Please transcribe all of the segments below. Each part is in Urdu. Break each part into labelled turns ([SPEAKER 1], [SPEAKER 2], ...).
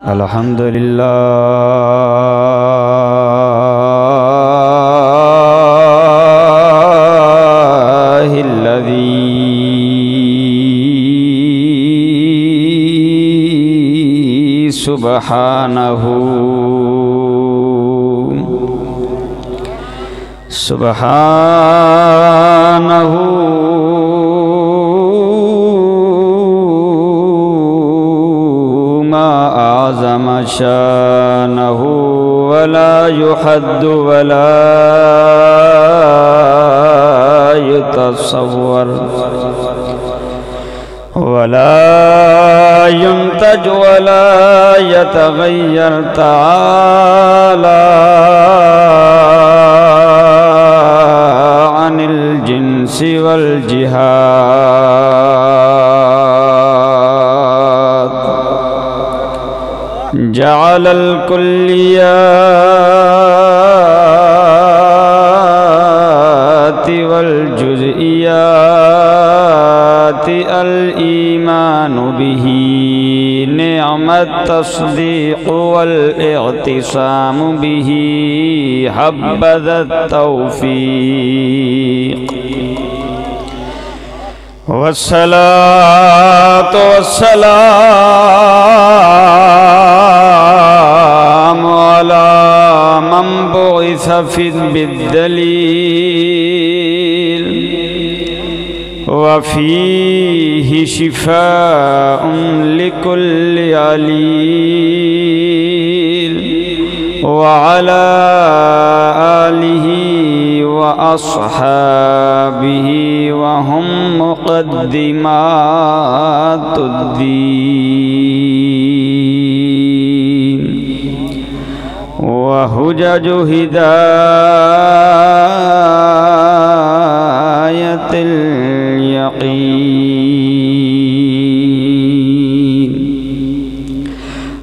[SPEAKER 1] الحمد للہ الذی سبحانہ أعظم شانه ولا يحد ولا يتصور ولا ينتج ولا يتغير تعالى عن الجنس والجهات جعل الكليات والجزئيات الإيمان به نعم التصديق والاعتصام به حبذا التوفيق والصلاة والسلام على من بعث بالدليل وفيه شفاء لكل عليل وعلى آله وأصحابه وهم مقدمات الدين وهجج هداية اليقين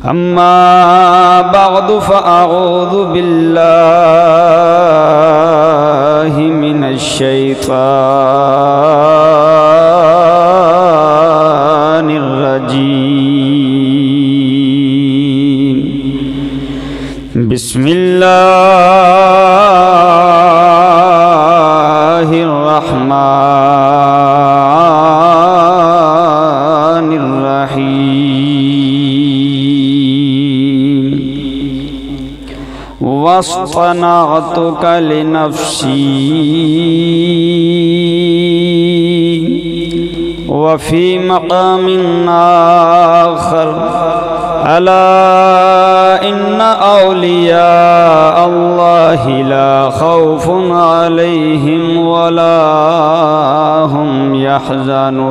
[SPEAKER 1] أما بعد فأعوذ بالله من الشيطان الرجيم بسم الله الرحمن الرحيم واصطنعتك لنفسي وفي مقام آخر ألا إن أولياء الله لا خوف عليهم ولا هم يحزنون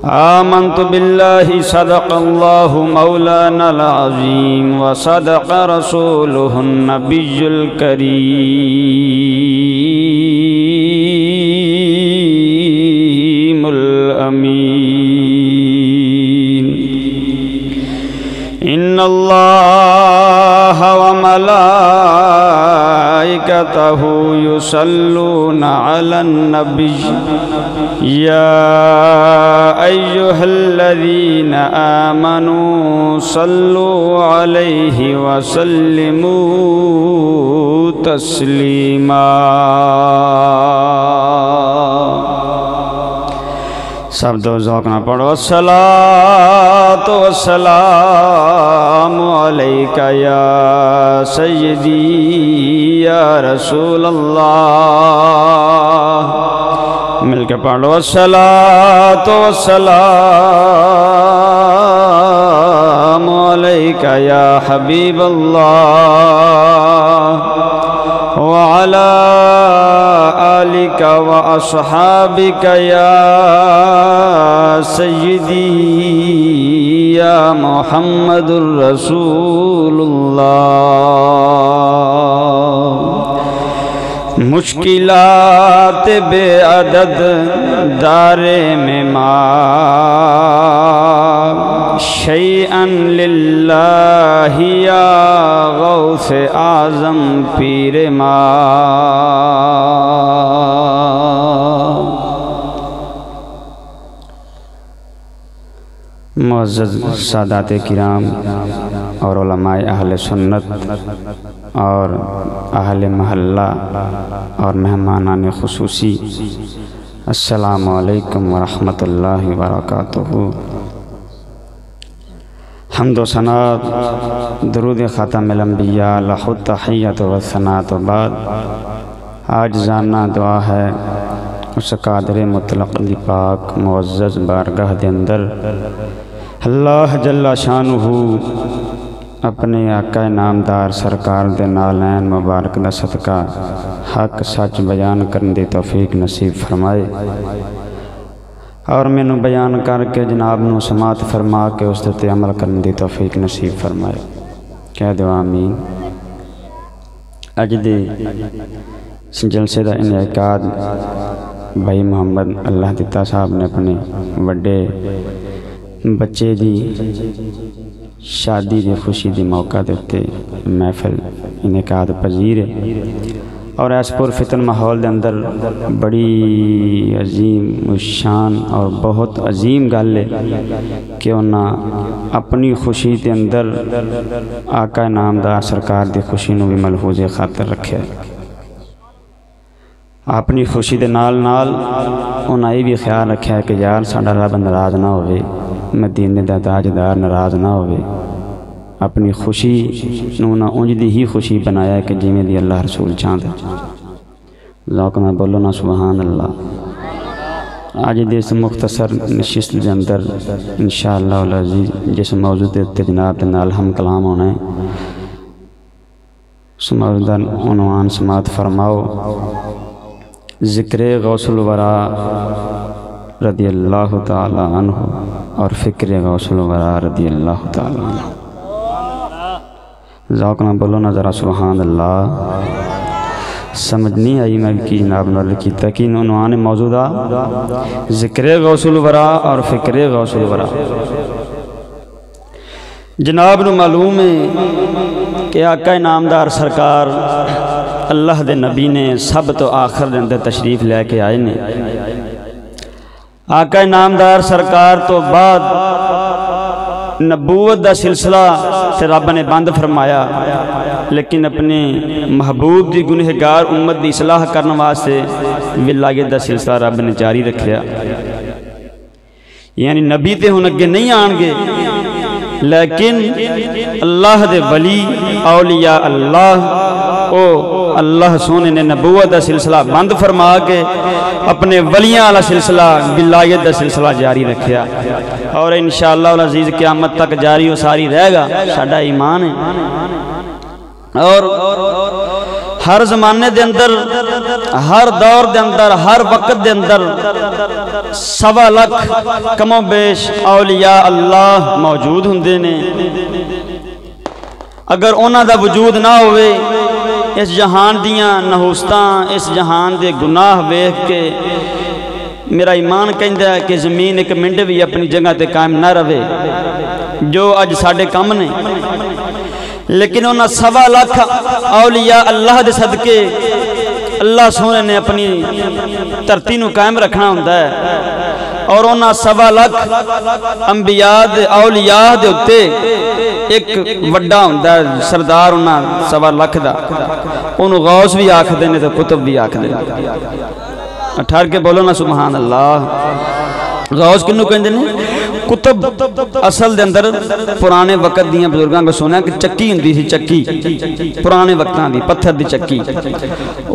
[SPEAKER 1] آمنت بالله صدق الله مولانا العظيم وصدق رسوله النبي الكريم الأمين إن الله وملائكته يصلون على النبي يا أيها الذين آمنوا صلوا عليه وسلموا تسليما سب دو ذوق نہ پڑھو الصلاة والسلام علیک یا سیدی یا رسول اللہ مل کے پڑھو الصلاة والسلام علیک یا حبیب اللہ وعلى آلك وأصحابك يا سيدي يا محمد رسول الله مشکلات بے عدد دارے میں ماں شیئن للہ یا غوث اعظم پیر ماں معزز سادات کرام اور علماء اہل سنت اور اہل محلہ اور مہمانان خصوصی، السلام علیکم ورحمۃ اللہ وبرکاتہ۔ حمد و ثنا درود خاتم الانبیاء لہ التحیۃ والثناء و بعد۔ آج جاننا دعا ہے اس قادر مطلق دی پاک معزز بارگاہ دے اندر اللہ جل شانہ اپنے آقا نامدار سرکار دے نالین مبارک دا صدقہ حق سچ بیان کرنے دی توفیق نصیب فرمائے، اور مینوں بیان کر کے جناب نو سماعت فرما کے اس تے عمل کرنے دی توفیق نصیب فرمائے۔ کہہ دو آمین۔ اج دے جلسے دا انعقاد بھائی محمد اللہ دتا صاحب نے اپنے وڈے بچے دی شادی دی خوشی دی موقع دیتے محفل انعقاد پذیر ہے، اور اس پر فتن ماحول دے اندر بڑی عظیم شان اور بہت عظیم گل ہے کہ انہاں اپنی خوشی دے اندر آقا نامدار سرکار دی خوشی نو بھی ملحوظ خاطر رکھے۔ اپنی خوشی دے نال نال انہاں یہ بھی خیال رکھا ہے کہ یار ساڈا رب ناراض نہ ہوئے، مدینے دا تاجدار ناراض نہ ہوئے۔ اپنی خوشی نو نہ انج دی ہی خوشی بنایا ہے کہ جویں دی اللہ رسول چاہتا۔ ذوق میں بولو نا سبحان اللہ۔ آج دے اس مختصر نشست دے اندر انشاءاللہ العزیز جس موضوع تے جناب دے نال ہم کلام ہونا ہے، اس موضوع دا عنوان سماعت فرماؤ، ذکر غوث الورا رضی اللہ تعالی عنہ اور فکر غوث الورا رضی اللہ تعالی عنہ۔ ذوق نہ بولو نا ذرا سبحان اللہ۔ سمجھ نہیں آئی میں کی جناب نے لکھی تاکہ عنوان موجودہ ذکر غوث الورا اور فکر غوث الورا۔ جناب نو معلوم ہے کہ آقا نامدار سرکار اللہ دے نبی نے سب تو آخر دے اندر تشریف لے کے آئے نے۔ آقا نامدار سرکار تو بعد نبوت دا سلسلہ تے رب نے بند فرمایا، لیکن اپنے محبوب دی گنہگار امت دی اصلاح کرنے واسطے ولایت دا سلسلہ رب نے جاری رکھیا۔ یعنی نبی تے ہن اگے نہیں آن گے، لیکن اللہ دے ولی اولیاء اللہ او اللہ سونے نے نبوت دا سلسلہ بند فرما کے اپنے ولیاں والا سلسلہ ولایت دا سلسلہ جاری رکھیا، اور انشاءاللہ العزیز قیامت تک جاری و ساری رہے گا، ساڈا ایمان ہے۔ اور ہر زمانے دے اندر، ہر دور دے اندر، ہر وقت دے اندر 1.25 لاکھ کم و بیش اولیاء اللہ موجود ہوندے نے۔ اگر انہاں دا وجود نہ ہوئے، اس جہان دیاں نحوستاں، اس جہان دے گناہ ویکھ کے میرا ایمان کہندا ہے کہ زمین ایک منٹ بھی اپنی جگہ تے قائم نہ رہے، جو اج ساڈے کم نے۔ لیکن انہاں 1.25 لاکھ اولیاء اللہ دے صدقے اللہ سونے نے اپنی دھرتی نو قائم رکھنا ہوندا ہے، اور انہاں 1.25 لاکھ انبیاء دے اولیاء دے اُتے ایک وڈا ہوندا ہے سردار انہاں 1.25 لاکھ دا، انہوں غوث بھی آکھدے نے تے کتب بھی آکھدے نے۔ ٹھہر کے بولو نا سبحان اللہ۔ غوث کنوں کہندے نے؟ کتب اصل دے اندر پرانے وقت دیاں بزرگاں کو سنیا کہ چکی ہوندی سی، چکی پرانے وقتاں دی پتھر دی چکی،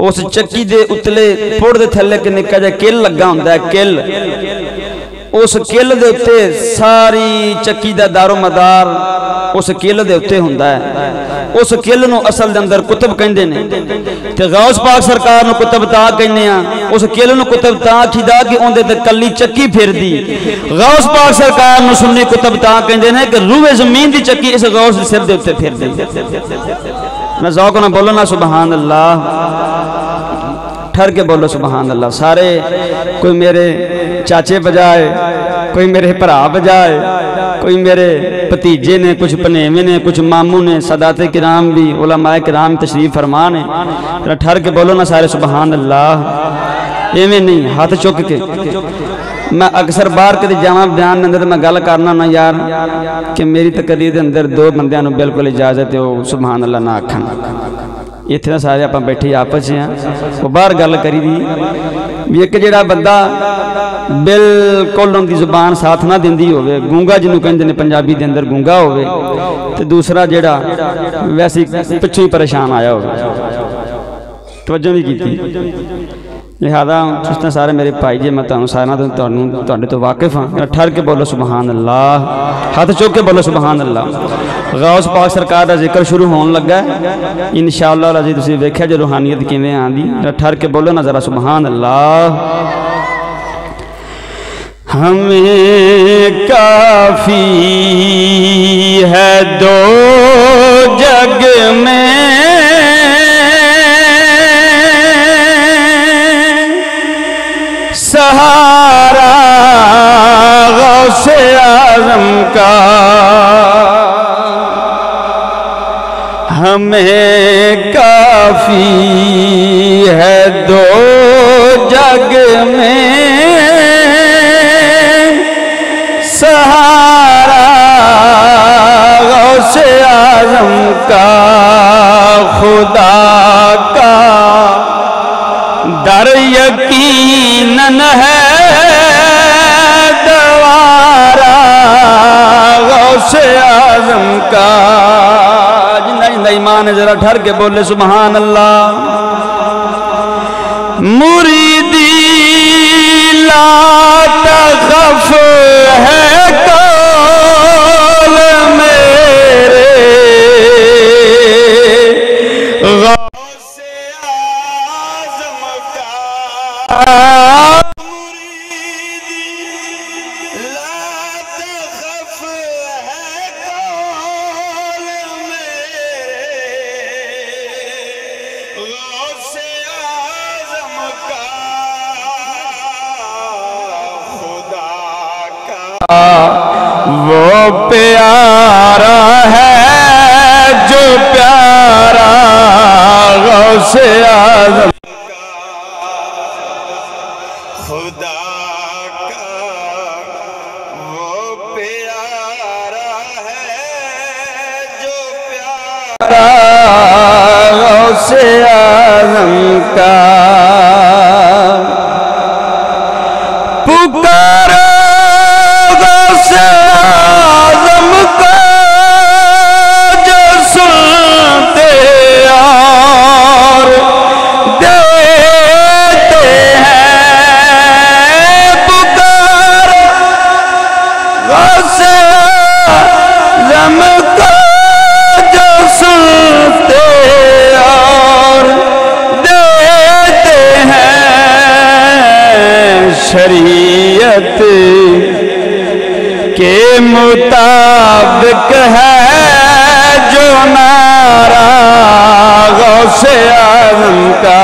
[SPEAKER 1] اس چکی دے اتلے پھڑ دے تھلے کہ نکا جا کل لگا ہوندا ہے، کل، اس کل دے اتے ساری چکی دا دار و مدار اس کل دے اتے ہوندا ہے۔ اس کل نو اصل دے اندر کتب کہندے نے، تے غوث پاک سرکار نو کتب تا کہنے ہاں۔ اس کل نو کتب تا کھدا کہ اون دے تے کلی چکی پھر دی۔ غوث پاک سرکار نو سنی کتب تا کہندے نے کہ روح زمین دی چکی اس غوث دے سر دے اتے پھر دی۔ میں ذوق نہ بولو نا سبحان اللہ، ٹھہر کے بولو سبحان اللہ۔ سارے کوئی میرے چاچے بجائے، کوئی میرے بھرا بجائے، کوئی میرے بھتیجے نے، کچھ پنیوے نے، کچھ ماموں نے، سادات کرام بھی، علماء کرام تشریف فرما نے۔ ٹھہر کے بولو نا سارے سبحان اللہ، ایویں نہیں ہاتھ چک کے۔ میں اکثر باہر کدی جاواں بیان اندر میں گل کرنا نا یار کہ میری تقریر دے اندر دو بندیاں نوں بالکل اجازت ہے وہ سبحان اللہ نہ آکھن اتنا سارے آپ بیٹھے آپس ہیں وہ باہر گل کری دی بھی ایک جڑا بندہ بالکل ان دی زبان ساتھ نہ دیندی ہوئے گونگا جنہوں کہندے نے پنجابی دے اندر گونگا ہوئے تو دوسرا جڑا ویسی پچھوں ہی پریشان آیا ہوئے توجہ نہیں کی تھی لہذا جس طرح سارے میرے بھائی جی میں تانوں سارے تو واقف ہاں ٹھہر کے بولو سبحان اللہ ہاتھ چوک کے بولو سبحان اللہ غوث پاک سرکار دا ذکر شروع ہون لگا ہے انشاءاللہ العزیز تسی ویکھیا جو روحانیت کیویں آندی ٹھہر کے بولو نا ذرا سبحان اللہ ہمیں کافی ہے دو جگ میں سہارا غوث اعظم کا ہمیں کافی ہے دو جگ میں سہارا غوث اعظم کا خدا کا در یقیناً ہے دوارا غوث اعظم کا جنہ ایمان ہے ذرا ٹھہر کے بولے سبحان اللہ مریدی لا تخف ہے قول میرے غوث اعظم کا مریدی لا تخف ہے قول میرے غوث اعظم کا وہ پیارا ہے جو پیارا غوث اعظم خدا کا وہ پیارا ہے جو پیارا غوث اعظم کا پکارا غوث اعظم کا جو سنتے اور دیتے ہیں پکار غوث اعظم کا جو سنتے اور دیتے ہیں شریعت کے مطابق ہے جو نعرہ غوث اعظم کا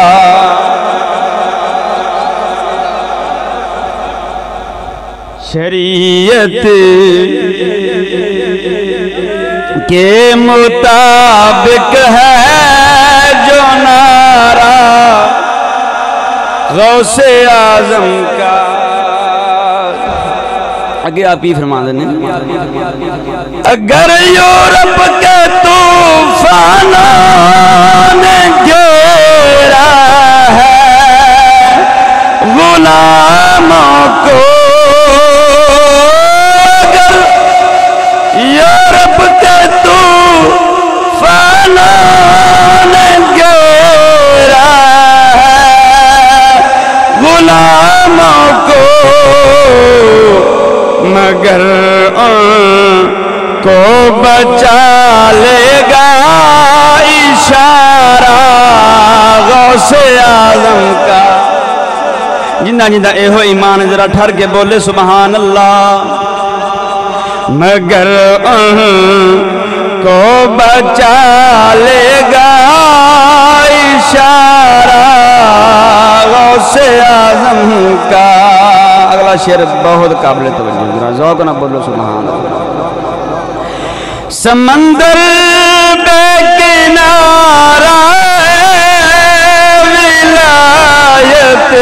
[SPEAKER 1] شریعت کے مطابق ہے جو نعرہ غوث اعظم کا آگے آپ ہی فرما دینے اگر یورپ کے طوفانوں نے گھیرا ہے غلاموں کو اگر یورپ کے طوفانوں نے گھیرا ہے غلاموں کو مگر ان کو بچا لے گا اشارہ غوث اعظم کا جندہ ایہو ایمان ذرا ٹھہر کے بولے سبحان اللہ مگر ان کو بچا لے گا اشارہ غوث اعظم کا اگلا شعر بہت قابل توجہ ذرا ذوق نہ بولو سبحان اللہ سمندر بے کنارہ ولایت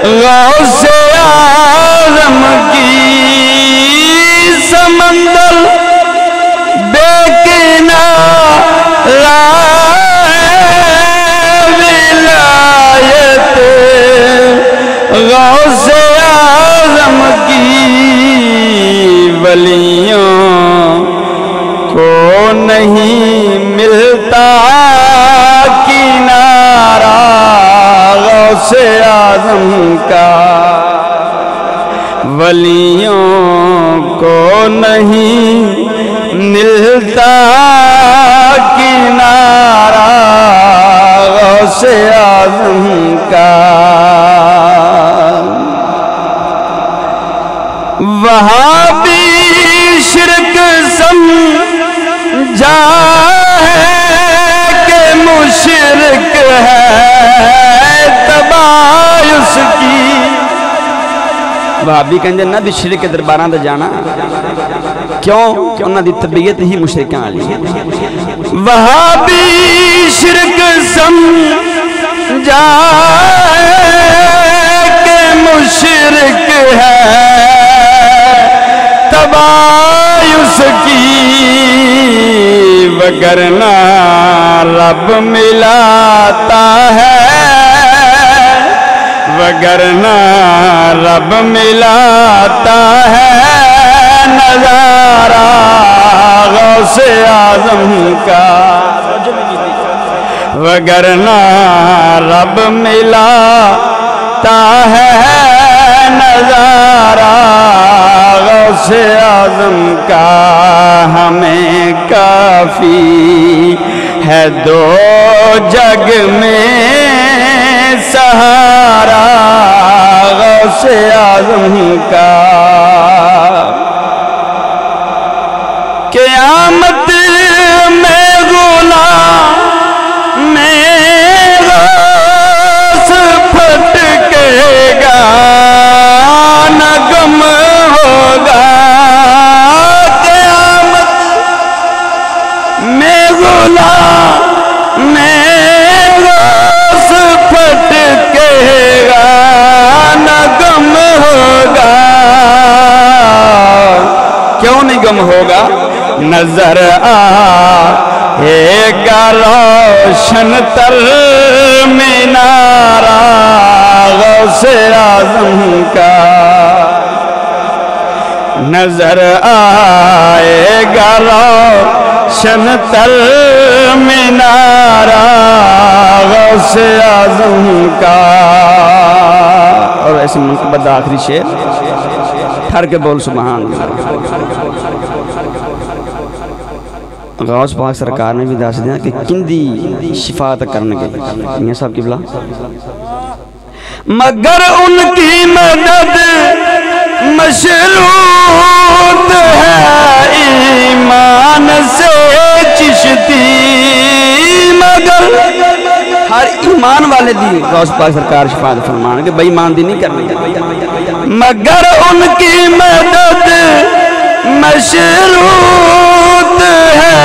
[SPEAKER 1] غوث ولیوں کو نہیں ملتا کنارہ غوث اعظم کا، ولیوں کو نہیں ملتا کنارہ غوث اعظم کا۔ وہاں بھی شرک سمجھا ہے کہ مشرک ہے تباہ اس کی، وہابی کہندے نہ بھی شرک کے درباراں تے جانا، کیوں کہ انہاں دی طبیعت ہی مشرکاں والی ہے۔ وہابی شرک سمجھا کہ مشرک ہے تباہ اس کی، وگرنہ رب ملاتا ہے، وگرنہ رب ملاتا ہے نظارہ غوث اعظم کا، وگرنہ رب ملاتا ہے نظارہ غوث اعظم کا۔ ہمیں کافی ہے دو جگ میں سہارا غوث اعظم کا، قیامت میں غلام میں غوث پھٹکے گا نہ غم ہوگا، قیامت میں غلام میں غوث پھٹکے گا نہ غم ہوگا، کیوں نہیں غم ہوگا؟ نظر آئے گا روشن تر مینارہ غوث اعظم کا، نظر آئے گا روشن تر مینارہ غوث اعظم کا۔ اور ایسی منقبت آخری شعر ٹھہر کے بول سبحان اللہ۔ غوث پاک سرکار نے بھی دس دیا کہ کندی شفاعت کرنے گئے میاں صاحب کی بلا، مگر ان کی مدد مشروط ہے ایمان سے چشتی، مگر ہر ایمان والے دی غوث پاک سرکار شفاعت فرمان کہ بھائی ایمان دی نہیں کرنی، مگر ان کی مدد مشروط ہے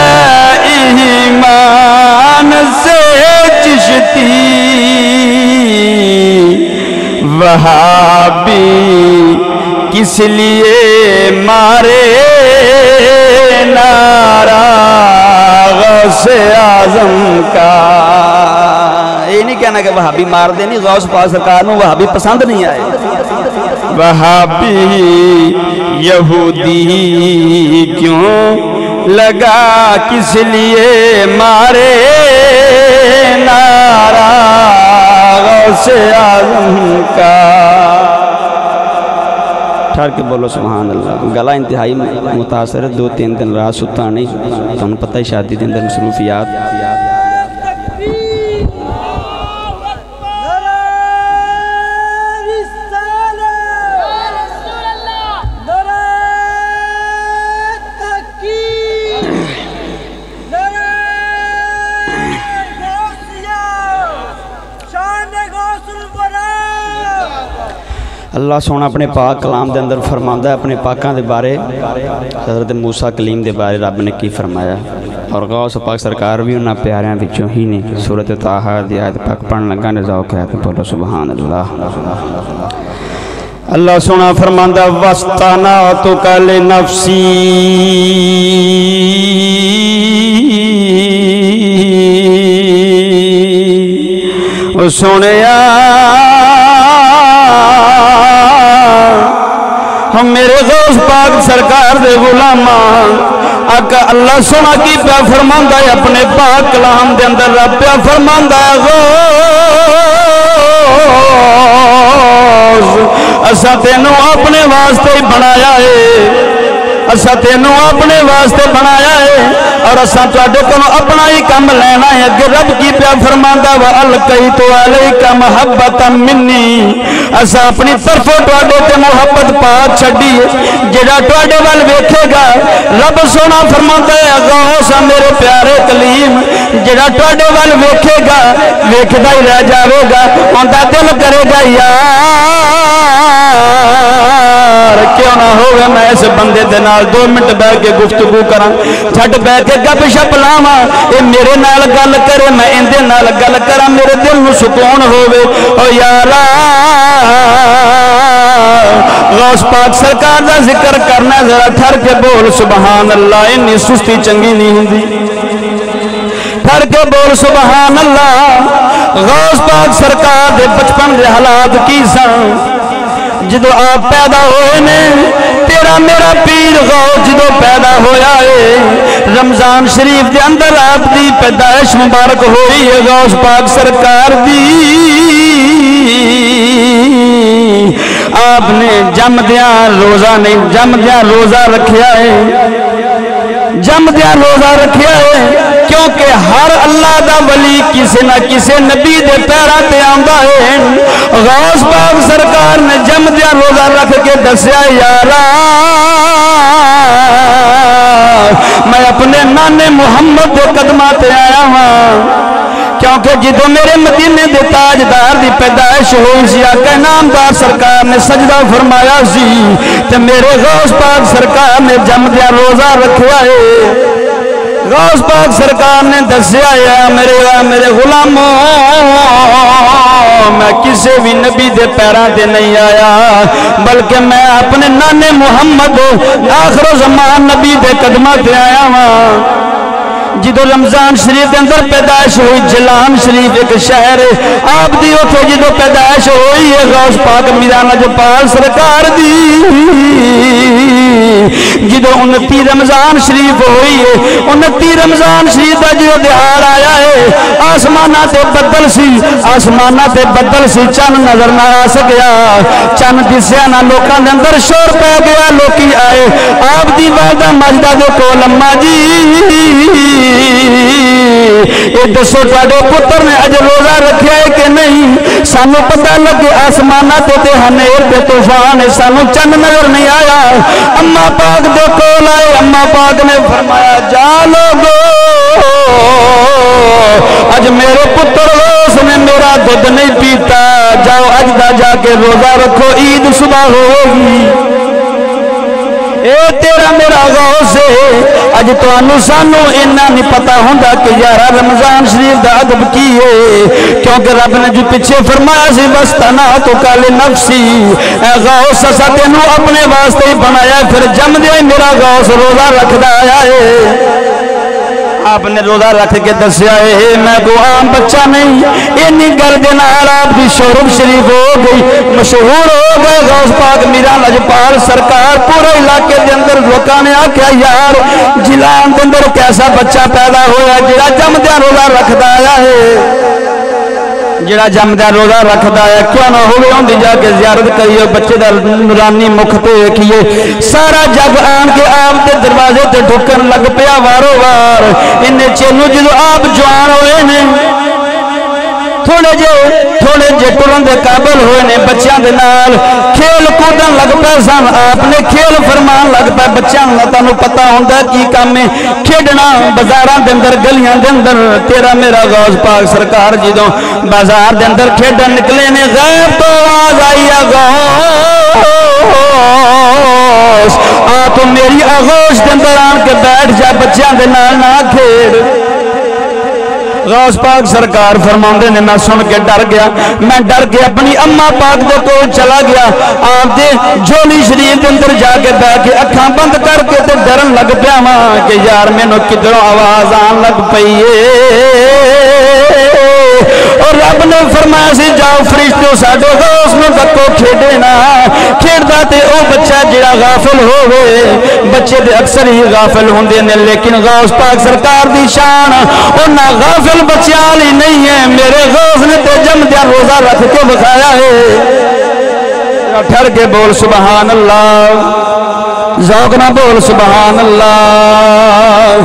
[SPEAKER 1] ایمان سے چشتی، وہابی کس لیے مارے نعرہ غوث اعظم کا، یہ نہیں کہنا کہ وہابی مار دے نہیں، غوث پاک سرکار نو وہابی پسند نہیں آئے، وہابی یہودی کیوں لگا کس لیے مارے نعرہ غوث اعظم کا۔ ٹھہر کے بولو سبحان اللہ۔ گلا انتہائی متاثر ہے، 2-3 دن رات ستا نہیں، تمہیں پتہ ہی شادی دن در مصروفیات۔ اللہ سونا اپنے پاک کلام دے اندر فرماندہ ہے اپنے پاکاں دے بارے، حضرت موسیٰ کلیم دے بارے رب نے کی فرمایا، اور غوث پاک سرکار بھی انہاں پیاریاں وچوں ہی نے۔ سورۃ طٰہٰ دی آیت پاک پڑھن لگا نے ذوق ہے تو بولو سبحان اللہ۔ اللہ سونا فرماندہ وَاسْتَنَعْتُكَ لِنَفْسِي، او سونیا ہم میرے غوث پاک سرکار دے غلامان آقا اللہ سونا کی پیا فرماندا ہے اپنے پاک کلام دے اندر رب پیا فرماندا ہے غوث اسا تینوں اپنے واسطے ہی بنایا ہے اسا تینوں اپنے واسطے بنایا ہے اور اسا تواڈے کولوں اپنا ہی کم لینا ہے اگے رب کی پیا فرماندا وَأَلْقَيْتُ عَلَيْكَ مَحَبَّةً مِّنِّي اسا اپنی طرفوں تواڈے تے محبت پا چھڈی جڑا تواڈے ول ویکھے گا رب سونا فرماندا ہے غوث میرے پیارے کلیم جڑا تواڈے ول ویکھے گا ویکھدا ہی رہ جاوے گا اوندا دل کرے گا یار کیوں نہ ہوگا میں اس بندے دے نال 2 منٹ بیٹھ کے گفتگو کراں چھٹ بیٹھ کے گپ شپ لاواں اے میرے نال گل کرے میں اندے نال گل کراں میرے دل نوں سکون ہوے او یارا غوث پاک سرکار دا ذکر کرنا ذرا ٹھر کے بول سبحان اللہ انی سستی چنگی نہیں ہوندی ٹھر کے بول سبحان اللہ غوث پاک سرکار دے بچپن دے حالات کی سن جدو آپ پیدا ہوئے نے تیرا میرا پیر غوث جدو پیدا ہویا ہے رمضان شریف دے اندر آپ دی پیدائش مبارک ہوئی ہے غوث پاک سرکار دی آپ نے جمدیاں روزہ نہیں جمدیاں روزہ رکھیا ہے جمدیاں روزہ رکھیا ہے کیونکہ ہر اللہ دا ولی کسی نہ کسی نبی دے پیرا تے آندا ہے غوث پاک سرکار نے جمدیاں روزہ رکھ کے دسیا یارا میں اپنے نانے محمد دے قدماں تے آیا ہاں کیونکہ جدو میرے مدینے دے تاجدار دی پیدائش ہوئی سی آقا نامدار سرکار نے سجدہ فرمایا سی تے میرے غوث پاک سرکار نے جمدیاں روزہ رکھیا ہے غوث پاک سرکار نے دسیا ہے میرے غلاموں میں کسی بھی نبی دے پیراں تے نہیں آیا بلکہ میں اپنے نانے محمد آخر زمان نبی دے قدماں تے آیا ہاں جدو رمضان شریف کے اندر پیدائش ہوئی جلان شریف ایک شہر ہے آپ دی اوتھے جدو پیدائش ہوئی ہے غوث پاک میرا نجپال سرکار دی جدو 29 رمضان شریف ہوئی ہے 29 رمضان شریف دا جدو دہاڑ آیا ہے آسمانہ تے بدل سی چند نظر نہ آ سکیا چند دسیا نہ لوکاں دے اندر شور پہ گیا لوکی آئے آپ دی والدہ ماجدہ دے کول اماں جی یہ دسو تواڈے پتر نے اج روزہ رکھیا ہے کہ نہیں سانو پتہ لگے آسمانہ تے ہنیر تے طوفان ہے سانو چند نظر نہیں آیا اماں پاک دے کول آئے اماں پاک نے فرمایا جا لوگو اج میرے پتر غوث نے میرا دودھ نہیں پیتا جاؤ اج دا جا کے روزہ رکھو عید صبح ہوگی اے تیرا میرا غوث ہے اج تانوں سانو اینا نہیں پتا ہوندا کہ یارا رمضان شریف دا ادب کی ہے کیونکہ رب نے جو پیچھے فرمایا سی وستنا تو کل نفسی اے غوث اسا تینوں اپنے واسطے ہی بنایا پھر جم دے میرا غوث روزہ رکھدا آیا ہے آپ نے روزہ رکھ کے دسیا ہے میں کو عام بچہ نہیں اینی گل دے نال آپ دی شہرت شریف ہو گئی مشہور ہو گئے غوث پاک میرا نجپال سرکار پورے علاقے دے اندر لوکاں نے آکھیا یار جلان دے اندر کیسا بچہ پیدا ہویا جڑا جمدیاں روزہ رکھدا آیا ہے جڑا جمدیاں روزہ رکھدا ہے کیوں نہ ہوے ہوندی جا کے زیارت کریے بچے دا نورانی مکھ تے ویکھیے سارا جگ آن کے آپ دے دروازے تے ٹھکن لگ پیا وارو وار انہیں چینو جدو آپ جوان ہوئے نے تھوڑے جے ٹرن دے قابل ہوئے نے بچیاں دے نال کھیل کودن لگ پے سن آپ نے کھیل فرمان لگ پے بچیاں نوں تانوں پتہ ہوندا کی کام ہے کھیڈنا بازاراں دے اندر گلیاں دے اندر تیرا میرا غوث پاک سرکار جدوں بازار دے اندر کھیڈن نکلے نے غیب تو آواز آئی غوث آ تو میری آغوش دے اندر آن کے بیٹھ جا بچیاں دے نال نہ کھیڈ غوث پاک سرکار فرماندے نے میں سن کے ڈر گیا میں ڈر کے اپنی اماں پاک دے کول چلا گیا آپ دے جھولی شریف دے اندر جا کے بیٹھ کے اکھاں بند کر کے تے ڈرن لگ پیا کہ یار مینوں کدھروں آواز آن لگ پئی ہے اور رب نے فرمایا سی جاؤ فرشتو ساڈے غوث نو ڈکو کھیڈے نا کھیڈدا تے او بچہ جڑا غافل ہوے بچے دے اکثر ہی غافل ہوندے نے لیکن غوث پاک سرکار دی شان انہاں غافل بچیاں والی نہیں ہے میرے غوث نے تے جمدیاں روزہ رکھ کے بکھایا ہے ٹھر کے بول سبحان اللہ ذوق نہ بول سبحان اللہ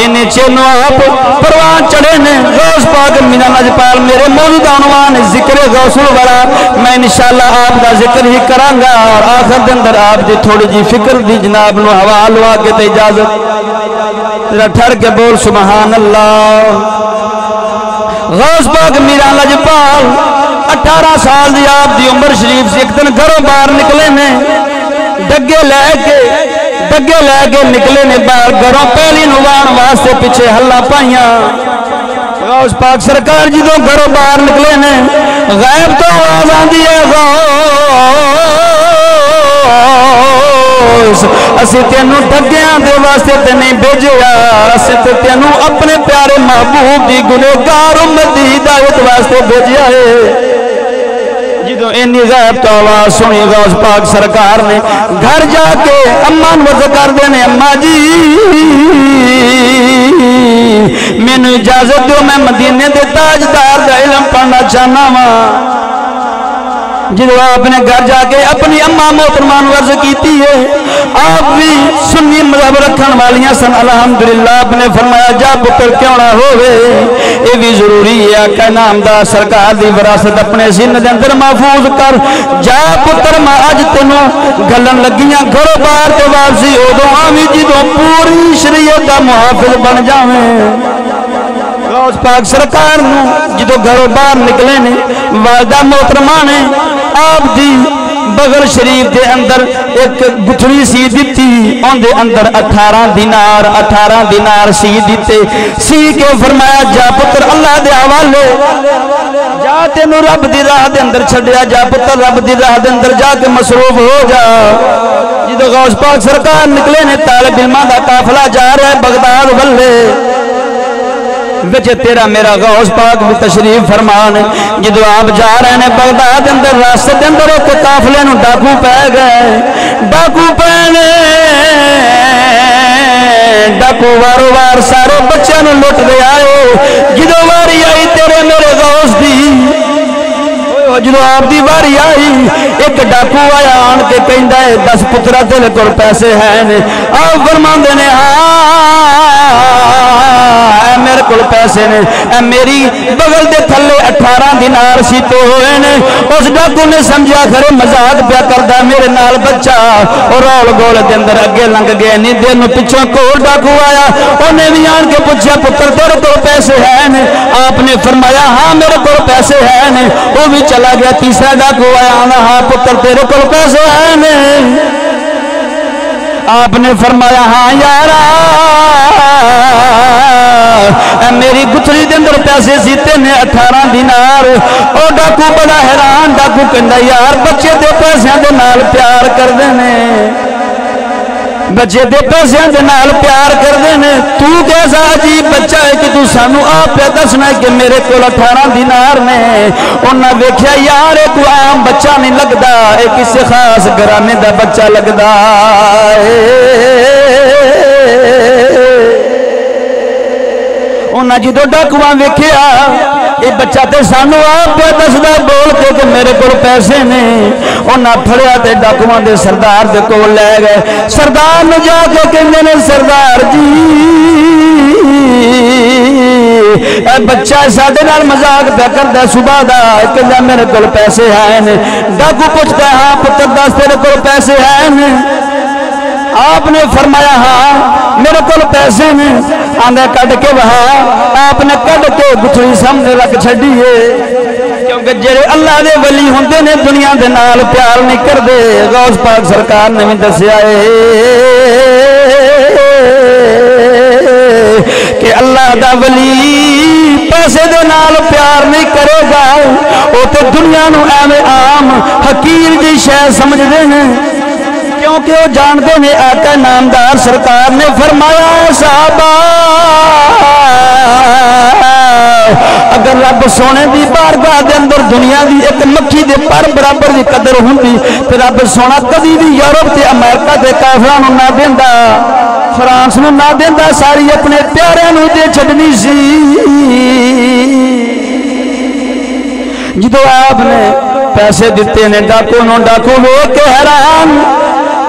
[SPEAKER 1] انہیں چینوں آپ پروان چڑھے نے غوث پاک مینا نجپال میرے موجود عنوان ذکر غوث الورا میں انشاءاللہ آپ کا ذکر ہی کرانگا اور آخر دن در آپ دی تھوڑی جی فکر دی جناب نو حوال ہوا کے تے اجازت ذرا ٹھر کے بول سبحان اللہ غوث پاک مینا نجپال 18 سال دی آپ دی عمر شریف سے ایک دن گھروں باہر نکلے نے ڈگے لے کے نکلے نے باہر گھروں پہلی نوان واسطے پیچھے ہلا پائیاں غوث پاک سرکار جی تو گھروں باہر نکلے نے غیب تو آواز آندی ہے غوث اسی تینوں ڈگیاں دے واسطے تے نہیں بھیجیا اسی تے تینوں اپنے پیارے محبوب دی گنہگار امت دی ہدایت واسطے بھیجیا ہے جدو اینی غیب تو آواز سنی غوث پاک سرکار نے گھر جا کے اماں وضع کر دینے اماں جی میں نے اجازت دو میں مدینے دے تاجدار دا علم پڑھنا چاہنا ہوں جدو آپ نے گھر جا کے اپنی اماں محترمان ورز کیتی ہے آپ بھی سنی مذہب رکھن والیاں سن الحمدللہ آپ نے فرمایا جا پتر کیوں نہ ہوئے یہ بھی ضروری ہے آقا نامدار سرکار دی وراثت اپنے سین دے اندر محفوظ کر جا پتر ماں اج تینوں گلن لگیاں گھروں باہر تے واپسی ادو آویں جدو پوری شریعت دا محافظ بن جاویں غوث پاک سرکار نو جدو گھروں باہر نکلے نے والدہ محترمہ نے آپ دی بغل شریف دے اندر ایک گٹھڑی سی دیتی ان دے اندر 18 دینار سی دیتے سی کے فرمایا جا پتر اللہ دے حوالے جا تینو رب دی راہ دے اندر چھڑیا جا پتر رب دی راہ دے اندر جا کے مصروف ہو جا جدو غوث پاک سرکار نکلے نے طالب علماں دا قافلہ جا رہا ہے بغداد والے وجہ تیرا میرا غوث پاک بھی تشریف فرمان جدو آپ جا رہے ہیں بغداد اندر راستے دے اندر ایک قافلے نو ڈاکو پہ گئے ڈاکو پہنے ڈاکو وارو وار سارے بچے نو لٹ دے آئے جدو واری آئی تیرے میرے غوث دی جدو آپ دی واری آئی ایک ڈاکو آیا آن کے کہندہ ہے 10 پترہ تیرے کول پیسے ہیں آپ فرمان دینے اے میرے کول پیسے نے اے میری بغل دے تھلے 18 دینار سیتے ہوئے نے اس ڈاکو نے سمجھا کھرے مزاق پیا کردہ میرے نال بچہ اور رول گول دے اندر اگے لنگ گئے نہیں دیر میں پچھوں کول ڈاکو آیا انہیں بھی آن کے پوچھا پتر تیرے کول پیسے ہیں آپ نے فرمایا ہاں میرے کول پیسے ہیں وہ بھی چلا گیا تیسرا ڈاکو آیا ہاں پتر تیرے کول پیسے ہیں آپ نے فرمایا ہاں یارا میری گتھڑی دے اندر پیسے سیتے نے 18 دینار او ڈاکو بڑا حیران ڈاکو کہندا یار بچے دے پیسے دے نال پیار کر دینے بچے دے پیسے دے نال پیار کر دینے تو کیسا عجیب بچہ ہے کہ تو سانو آپ پہ دسنا ہے کہ میرے کول 18 دینار نے انہاں ویکھیا یار ایک عام بچہ نہیں لگدا اے کسی خاص گھرانے دا بچہ لگدا انہاں جدو ڈاکواں ویکھیا یہ بچہ تے سانو آپ پہ دسدا بول کے کہ میرے کول پیسے نے انہاں پھڑیا تے ڈاکواں دے سردار دے کول لے گئے سردار نو جا کے کہندے نے سردار جی اے بچہ ساڈے نال مذاق پہ کردا صبح دا کہندا میرے کول پیسے ہیں ڈاکو پوچھدا ہاں پتر دس تیرے کول پیسے ہیں آپ نے فرمایا ہاں میرے کول پیسے نے آندھے کٹ کے وہاں آپ نے کٹ کے گٹھڑی سامنے رکھ چھڑیے کیونکہ جڑے اللہ دے ولی ہوندے نے دنیا دے نال پیار نہیں کردے غوث پاک سرکار نے بھی دسیا کہ اللہ دا ولی پیسے دے نال پیار نہیں کرے گا وہ تو دنیا نو ایویں عام حقیر جی شے سمجھدے نے کیونکہ وہ جانتے ہیں آقا نامدار سرکار نے فرمایا صحابہ اگر رب سونے دی بارگاہ دے اندر دنیا دی ایک مکھی دے پر برابر دی قدر ہوندی تے رب سونا کبھی بھی یورپ تے امریکہ دے کافراں نوں نہ دیندا، فرانس نوں نہ دیندا، ساری اپنے پیاریاں نوں دے چھڈنی سی۔ جدو آپ نے پیسے دیتے نے ڈاکو نوں، ڈاکو ویکھ کے حیران،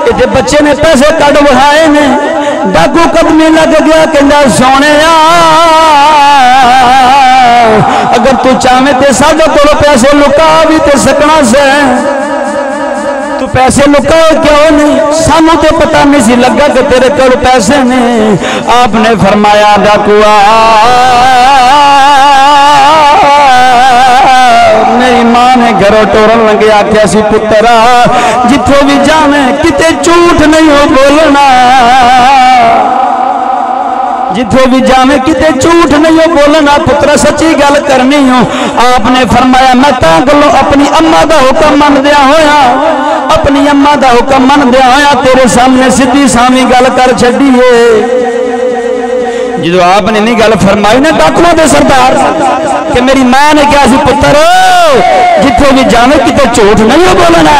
[SPEAKER 1] اتے بچے نے پیسے کڈ وہائے نے، ڈاکو قدمی لگ گیا کہندا سونے اگر تو چاہے تے ساڈے کولوں پیسے لکا بھی تے سکنا سے، تو پیسے لکائے کیوں نہیں؟ سانوں تے پتہ نہیں سی لگا کہ تیرے کول پیسے نے۔ آپ نے فرمایا ڈاکوا میری ماں نے گھروں ٹورن لگے آکھیا سی پترا جتھوں بھی جاویں کتے جھوٹ نہیں ہو بولنا، جتھوں بھی جاویں کتے جھوٹ نہیں ہو بولنا، پترا سچی گل کرنی ہو۔ آپ نے فرمایا میں تاں گلوں اپنی اماں دا حکم من دیا ہویا، اپنی اماں دا حکم من دیا ہویا تیرے سامنے سیدھی سامی گل کر چھڈی ہے۔ جدو آپ نے نہیں گل فرمائی نا ڈاکواں دے سردار کہ میری ماں نے کہا سی پتر جتھوں بھی جاویں کتے جھوٹ نہیں ہو بولنا،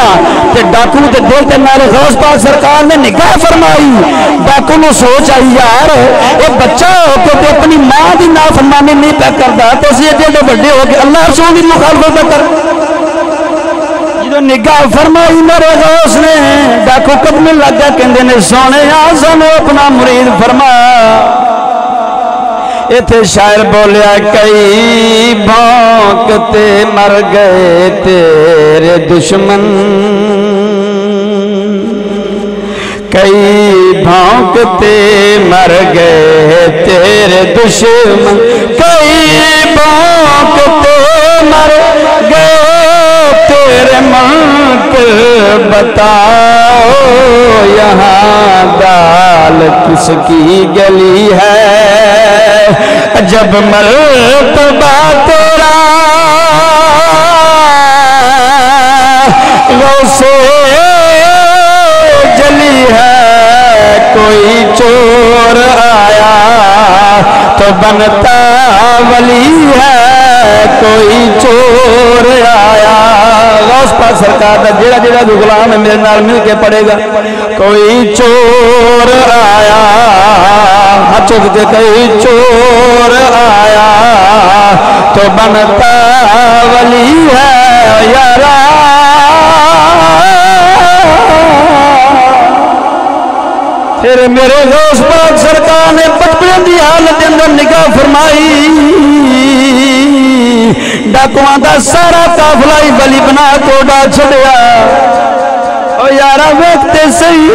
[SPEAKER 1] تے ڈاکو تے دل تے نال غوث پاک سرکار نے نگاہ فرمائی۔ ڈاکو نو سوچ آئی یار اے بچہ ہو کے تے اپنی ماں دی نافرمانی نہیں پیا کردا تے اسی ایڈے بڑے ہو کے اللہ رسول دی مخالفت کر۔ جدو نگاہ فرمائی میرے غوث نے ڈاکو قدم لگ گیا کہندے نے سونے سانو اپنا مرید فرما۔ ایتھے شاعر بولیا کئی بھونکتے مر گئے تیرے دشمن، کئی بھونکتے مر گئے تیرے دشمن، کئی بھونکتے مر گئے تیرے ملک، بتاؤ یہاں دال کس کی گلی ہے، جب مرتبہ تیرا غوث جلی ہے، کوئی چور آیا تو بنتا ولی ہے، کوئی چور آیا۔ غوث پاک سرکار دا جیڑا جیڑا غلام ہے میرے نال مل کے پڑھے گا، کوئی چور آیا ہاتھ چک کے، کوئی چور آیا تو بنتا ولی ہے یارا۔ پھر میرے غوث پاک سرکار نے بچپن دی حالت اندر نگاہ فرمائی، ڈاکواں دا سارا قافلہ ہی ولی بنا کے اڑا چھڈیا۔ او یارا ویکھتے صحیح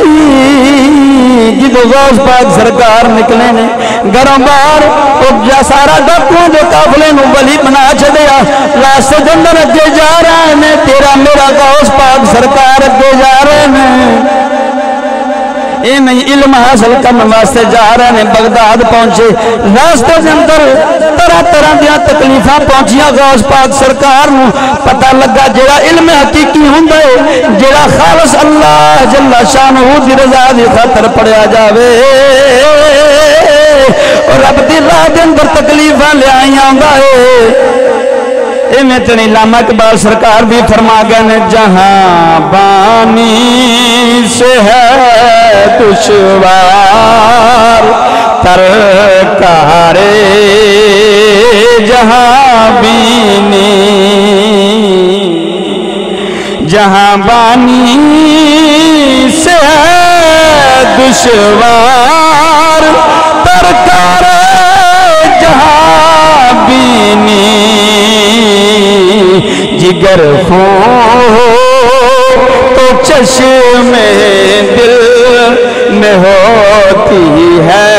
[SPEAKER 1] جدو غوث پاک سرکار نکلے نے گھروں باہر، او سارا ڈاکواں دے قافلے نو ولی بنا چھڈیا۔ راستے دے اندر اگے جا رہے نے، تیرا میرا غوث پاک سرکار اگے جا رہے نے، اے نہیں علم حاصل کرنے واسطے جا رہے ہیں۔ بغداد پہنچے، راستے کے اندر طرح طرح دیا تکلیفاں پہنچیاں غوث پاک سرکار نو۔ پتہ لگا جڑا علم حقیقی ہوندا ہے، جڑا خالص اللہ جل شانہ دی رضا دی خاطر پڑھیا جاوے، اور رب دی راہ دے اندر تکلیفاں لے آئیاں ہوندا ہے۔ میں تنی علامہ اقبال سرکار بھی فرما گئے نے، جہاں بانی سے ہے دشوار ترکار جہاں بینی، جہاں بانی سے ہے دشوار ترکار جہاں بینی، جگر خون تو چشم دل میں ہوتی ہے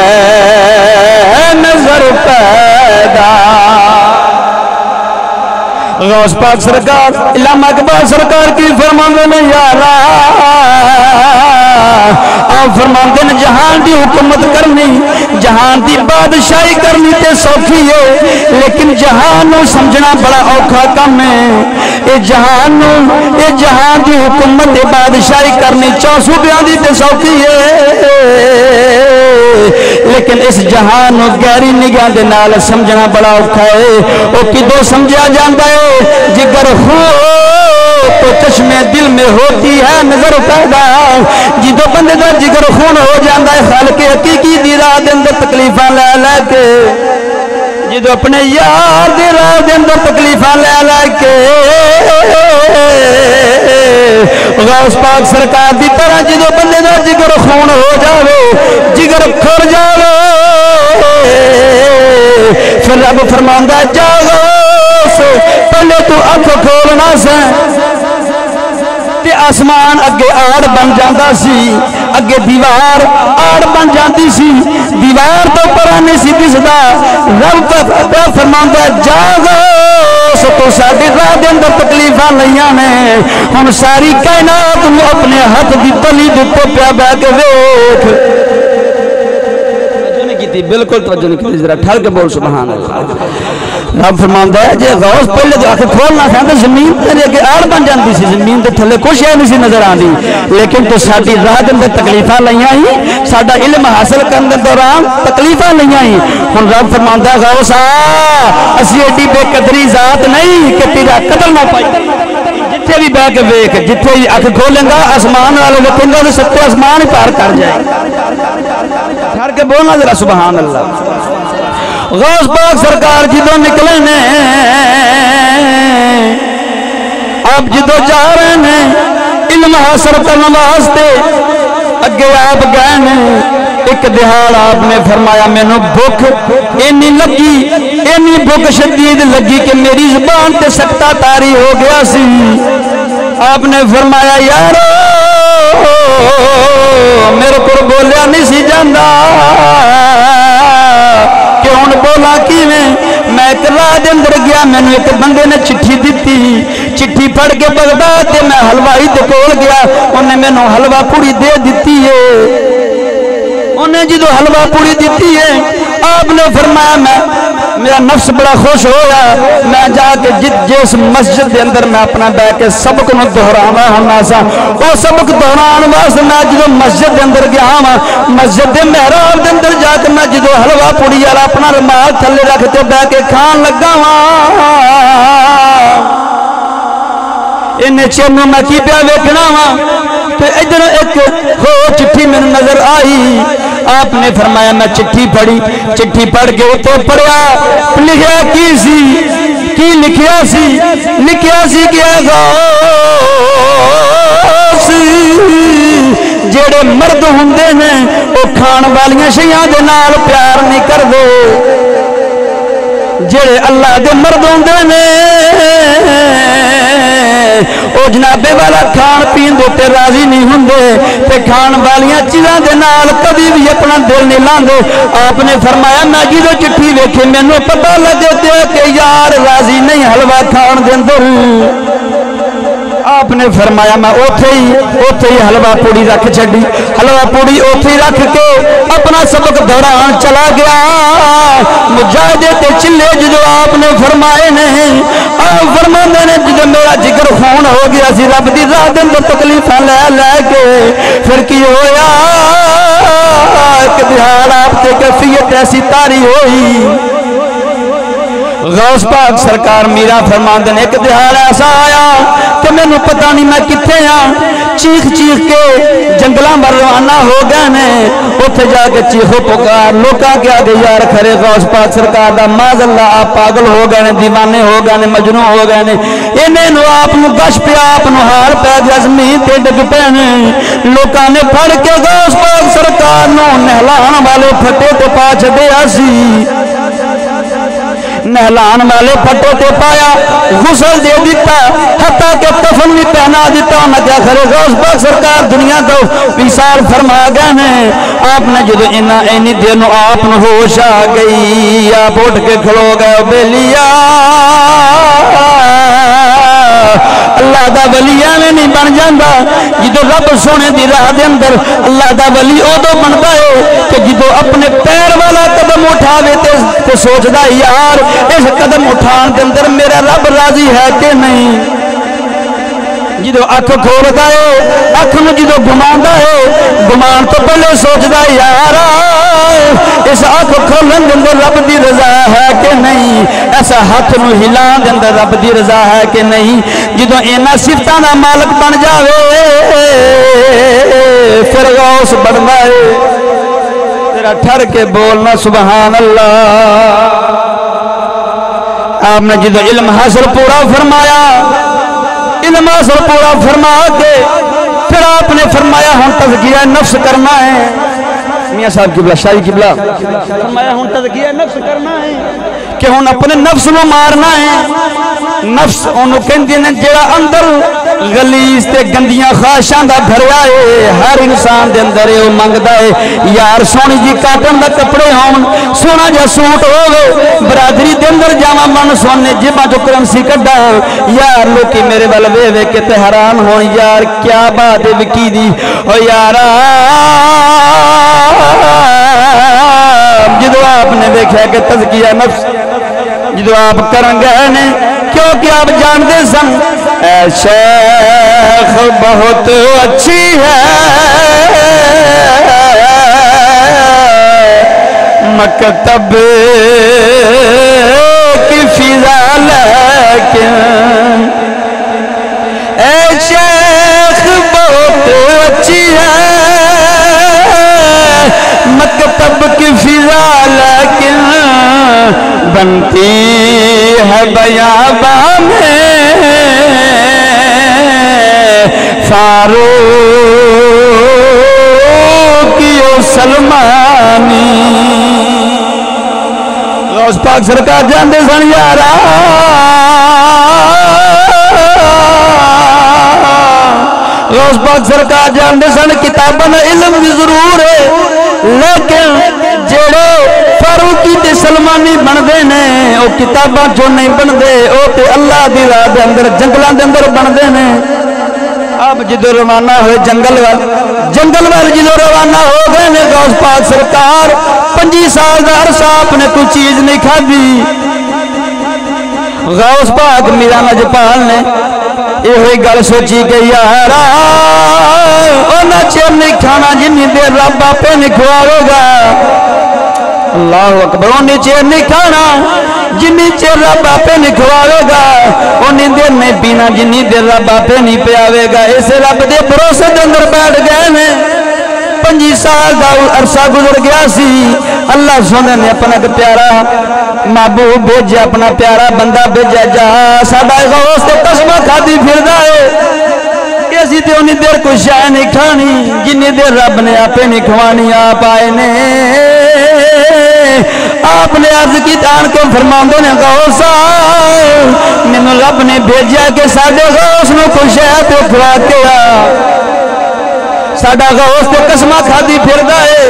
[SPEAKER 1] نظر پیدا۔ غوث پاک سرکار علامہ اقبال سرکار کی فرماندے نے یارا، آپ فرماندے نے جہان دی حکومت کرنی، جہان دی بادشاہی کرنی تے سوکھی ہے، لیکن جہان نو سمجھنا بڑا اوکھا کم ہے۔ اے جہان دی حکومت تے بادشاہی کرنی 4 صوبیاں دی تے سوکھی ہے، لیکن اس جہان نو گہری نگاہ دے نال سمجھنا بڑا اوکھا ہے او کدوں سمجھا جاندا ہے جگر ہو تو چشمے دل میں ہوتی ہے نظر پیدا جدو بندے دا جگر خون ہو جاندا ہے خالق حقیقی دی راہ دے اندر تکلیفاں لے لے کے جدو اپنے یار دی راہ دے اندر تکلیفاں لے لے کے غوث پاک سرکار دی طرح جدو بندے دا جگر خون ہو جاوے جگر کھر جاوے پھر رب فرماندا جاؤ پہلے تو اکھ کھولنا سے تے آسمان اگے آڑ بن جاندہ سی اگے دیوار آڑ بن جاندی سی دیوار تو پرانے سی دسدا رب فرماندا جاؤ تو ساڈے راہ دے اندر تکلیفاں لیاں نے ہن ساری کائنات نو اپنے ہاتھ دی تلی دے تے پیا بیٹھ کے ویکھ توجہ نہیں کیتی بالکل توجہ نہیں کیتی ذرا ٹھل کے بول سبحان اللہ رب فرماندا ہے جے غوث پہلے تو آکھ کھولنا تھا تو زمین تے اگے آڑ بن جاندی سی زمین تے تھلے کچھ نہیں سی نظر آندی لیکن تو ساڈی راہ دے اندر تکلیفاں لیاں ہی ساڈا علم حاصل کرن دے دوران تکلیفاں لیاں ہی ہن رب فرماندا ہے غوث اسی ایڈی بے قدری ذات نہیں کہ تیرا قتل نہ پائی جتھے بھی بیٹھ کے ویکھ جتھے بھی اکھ کھولیں گا آسمان والے ویکھیں گا تے سب کو آسمان ہی پار کر جائے ٹھہر کے بولنا ذرا سبحان اللہ غوث پاک سرکار جدو نکلے نے آپ جدو جا رہے ہیں علم حاصل کرنے واسطے اگے آپ گئے نے ایک دہاڑ آپ نے فرمایا مینوں بھوک اینی لگی اینی بھوک شدید لگی کہ میری زبان تے سکتہ طاری ہو گیا سی آپ نے فرمایا یارو میرے کو بولیا نہیں سی جاندا کہ ہن بولا کیویں میں ایک راہ دے اندر گیا مینوں ایک بندے نے چٹھی دتی چٹھی پڑھ کے بغداد تے میں حلوائی دے کول گیا انہیں مینوں حلوا پوری دے دتی ہے انہیں جدو حلوا پوری دیتی ہے آپ نے فرمایا میرا نفس بڑا خوش ہویا میں جا کے جس مسجد دے اندر میں اپنا بیٹھ کے سبق نو دہرانا ہونا سا وہ سبق دہران واسطے میں جدو مسجد دے اندر گیا ہاں مسجد دے محراب دے اندر جا کے میں جدو حلوا پوری والا اپنا رومال تھلے رکھ کے بیٹھ کے کھان لگا ہاں انہیں چینوں میں کی پیا ویکھنا ہاں تو ادھر ایک ہو چٹھی میں نظر آئی آپ نے فرمایا میں چٹھی پڑھی چٹھی پڑھ کے تو پڑھیا لکھیا کی لکھیا سی کہ غوث جڑے مرد ہوندے نے وہ کھان والیاں شیاں دے نال پیار نہیں کردے جڑے اللہ دے مرد ہوندے نے او جنابے والا کھان پین دے تے راضی نہیں ہوندے تے کھان والیاں چیزاں دے نال کبھی بھی اپنا دل نہیں لاندے آپ نے فرمایا میں جدو چٹھی ویکھی مینوں پتہ لگے تے کہ یار راضی نہیں حلوا کھان دے اندر آپ نے فرمایا میں اوتھے ہی حلوا پوڑی رکھ چھڈی حلوا پوڑی اوتھے رکھ کے اپنا سبق دوران چلا گیا مجاہدے تے چلے جدو آپ نے فرمائے نہیں آپ فرماندے نے جدو میرا جگر خون ہو گیا سی رب دی راہ دے اندر تکلیفاں لے لے کے پھر کی ہویا ایک دہاڑ آپ تے کیفیت ایسی طاری ہوئی غوث پاک سرکار میرا فرماندے نے ایک دہاڑ ایسا آیا کہ مینوں پتہ نہیں میں کتنے ہاں چیخ کے جنگلاں پر روانہ ہو گئے نے اوتھے جا کے چیخو پکار لوکاں کے آگے یار کھڑے غوث پاک سرکار دا معاذ اللہ آپ پاگل ہو گئے نے دیوانے ہو گئے نے مجنون ہو گئے نے انہیں نو آپ نو گش پیا آپ نو ہار پہ گیا زمین تے ڈگ پے نے لوکاں نے پھڑ کے غوث پاک سرکار نو نہلان والے پھٹے تے پا چھڈیا سی نہلان والے پھٹے تے پایا غسل دے دیتا حتیٰ کہ کفن بھی پہنا دیتا نہ کیا کرے غوث پاک سرکار دنیا کو وصال فرما گئے ہیں آپ نے جدو اینی دنوں آپ نے ہوش آ گئی آپ اٹھ کے کھلو گئے بیلیا اللہ دا ولی ایویں نہیں بن جاندا جدو رب سونے دی راہ دے اندر اللہ دا ولی ادو بنتا ہے کہ جدو اپنے پیر والا قدم اٹھاوے تے سوچدا یار اس قدم اٹھان دے اندر میرا رب راضی ہے کہ نہیں جدو اکھ کھولدا ہے اکھ نو جدو گھماندا ہے گمان تو پہلے سوچدا یارا اس اکھ کھولن دے اندر رب دی رضا ہے کہ نہیں، ایسا ہاتھ نو ہلان دے اندر رب دی رضا ہے کہ نہیں۔ جدو اینا صفتاں دا مالک بن جاوے پھر غوث بندا ہے۔ تیرا ٹھر کے بولنا سبحان اللہ۔ آپ نے جدو علم حاصل پورا فرمایا، علم حاصل پورا فرما کے پھر آپ نے فرمایا ہن تزکیہ نفس کرنا ہے۔ میاں صاحب قبلہ شاہی قبلہ فرمایا ہن تزکیہ نفس کرنا ہے کہ ہن اپنے نفس نو مارنا ہے۔ نفس انہوں کہندے نے جڑا اندر غلیظ تے گندیاں خواہشاں دا بھریا ہے، ہر انسان دے اندر وہ منگدا ہے یار سونی جی کاٹن دا کپڑے ہون، سونا جا سوٹ ہوے، برادری دے اندر جاواں من سونے جیباں چوں کرنسی کڈا، یار لوکی میرے ول وے کے تے حیران ہون یار کیا بات ہے وکی دی او یارا۔ جدو آپ نے دیکھا کہ تزکیہ نفس جدو آپ کرن گئے نے کیونکہ آپ جانتے سن اے شیخ بہت اچھی ہے مکتب کی فضا لیکن اے شیخ بہت اچھی ہے مکتب کی فضا لیکن بنتی ہے بیاباں میں فاروق و سلمانی۔ غوث پاک سرکار جاندے سن یارا غوث پاک سرکار جاندے سن کتاباں علم بھی ضرور ہے لیکن جڑے فاروقی تے سلمانی بندے نے او کتاباں جو نہیں بندے او تے اللہ دی راہ دے اندر جنگلاں دے اندر بندے نے۔ آپ جدو روانہ ہوئے جنگل وال جدو روانہ ہو گئے نے غوث پاک سرکار 25 سال دا عرصہ آپ نے کوئی چیز نہیں کھادی۔ غوث پاک میرا نجپال نے یہ گل سوچی کہ یارا اونا چیر نہیں کھانا جنی دیر رب آپے نہیں کھواوے گا۔ اللہ اکبر، اونی چیر نہیں کھانا جنی چیر رب آپے نہیں کھواوے گا، اونی دیر نہیں پینا جنی دیر رب آپے نہیں پیاوے گا۔ اسے رب دے بھروسے دے اندر بیٹھ گئے نے 25 سال دا عرصہ گزر گیا سی۔ اللہ سونے نے اپنا پیارا محبوب بھیجا، اپنا پیارا بندہ بھیجا جا ساڈا غوث تے قسمہ کھادی پھردا ہے کہ اسی تے اونی دیر کوئی شے نہیں کھانی جنی دیر رب نے آپے نہیں کھوانی۔ آپ آئے نے آپ نے عرض کی جان کے فرماندے نے غوثا مینوں رب نے بھیجا کہ ساڈے غوث نو کوئی شے تے کھوا کے آ۔ ساڈا غوث تے قسمہ کھادی پھردا ہے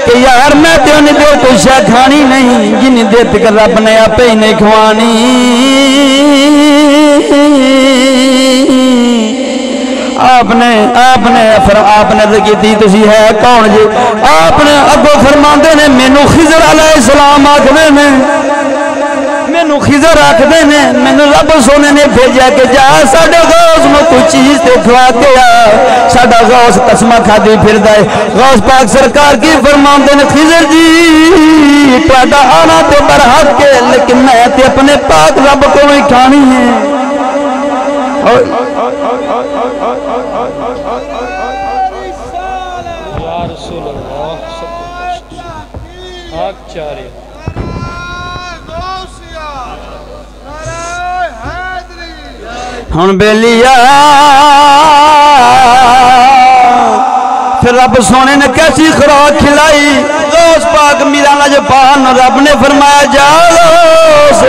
[SPEAKER 1] کہ یار میں تے اونی دیر کوئی شے کھانی نہیں جنی دیر تک رب نے آپے ہی نہیں کھوانی۔ آپ نے رکی تھی تسی ہے کون جی؟ آپ نے اگو فرماندے نے مینوں خضر علیہ السلام آکھدے نے، مینوں خضر آکھدے نے، مینوں رب سونے نے بھیجا کہ جا ساڈے غوث نو کوئی چیز تے کھوا کے آ۔ ساڈا غوث قسمہ کھادی پھردا ہے۔ غوث پاک سرکار کی فرماندے نے خضر جی تہاڈا آنا تے برحق ہے لیکن میں تے اپنے پاک رب کو ہی کھانی ہے۔ ہن بیلیا پھر رب سونے نے کیسی خوراک کھلائی غوث پاک میرا نجپال رب نے فرمایا جا غوث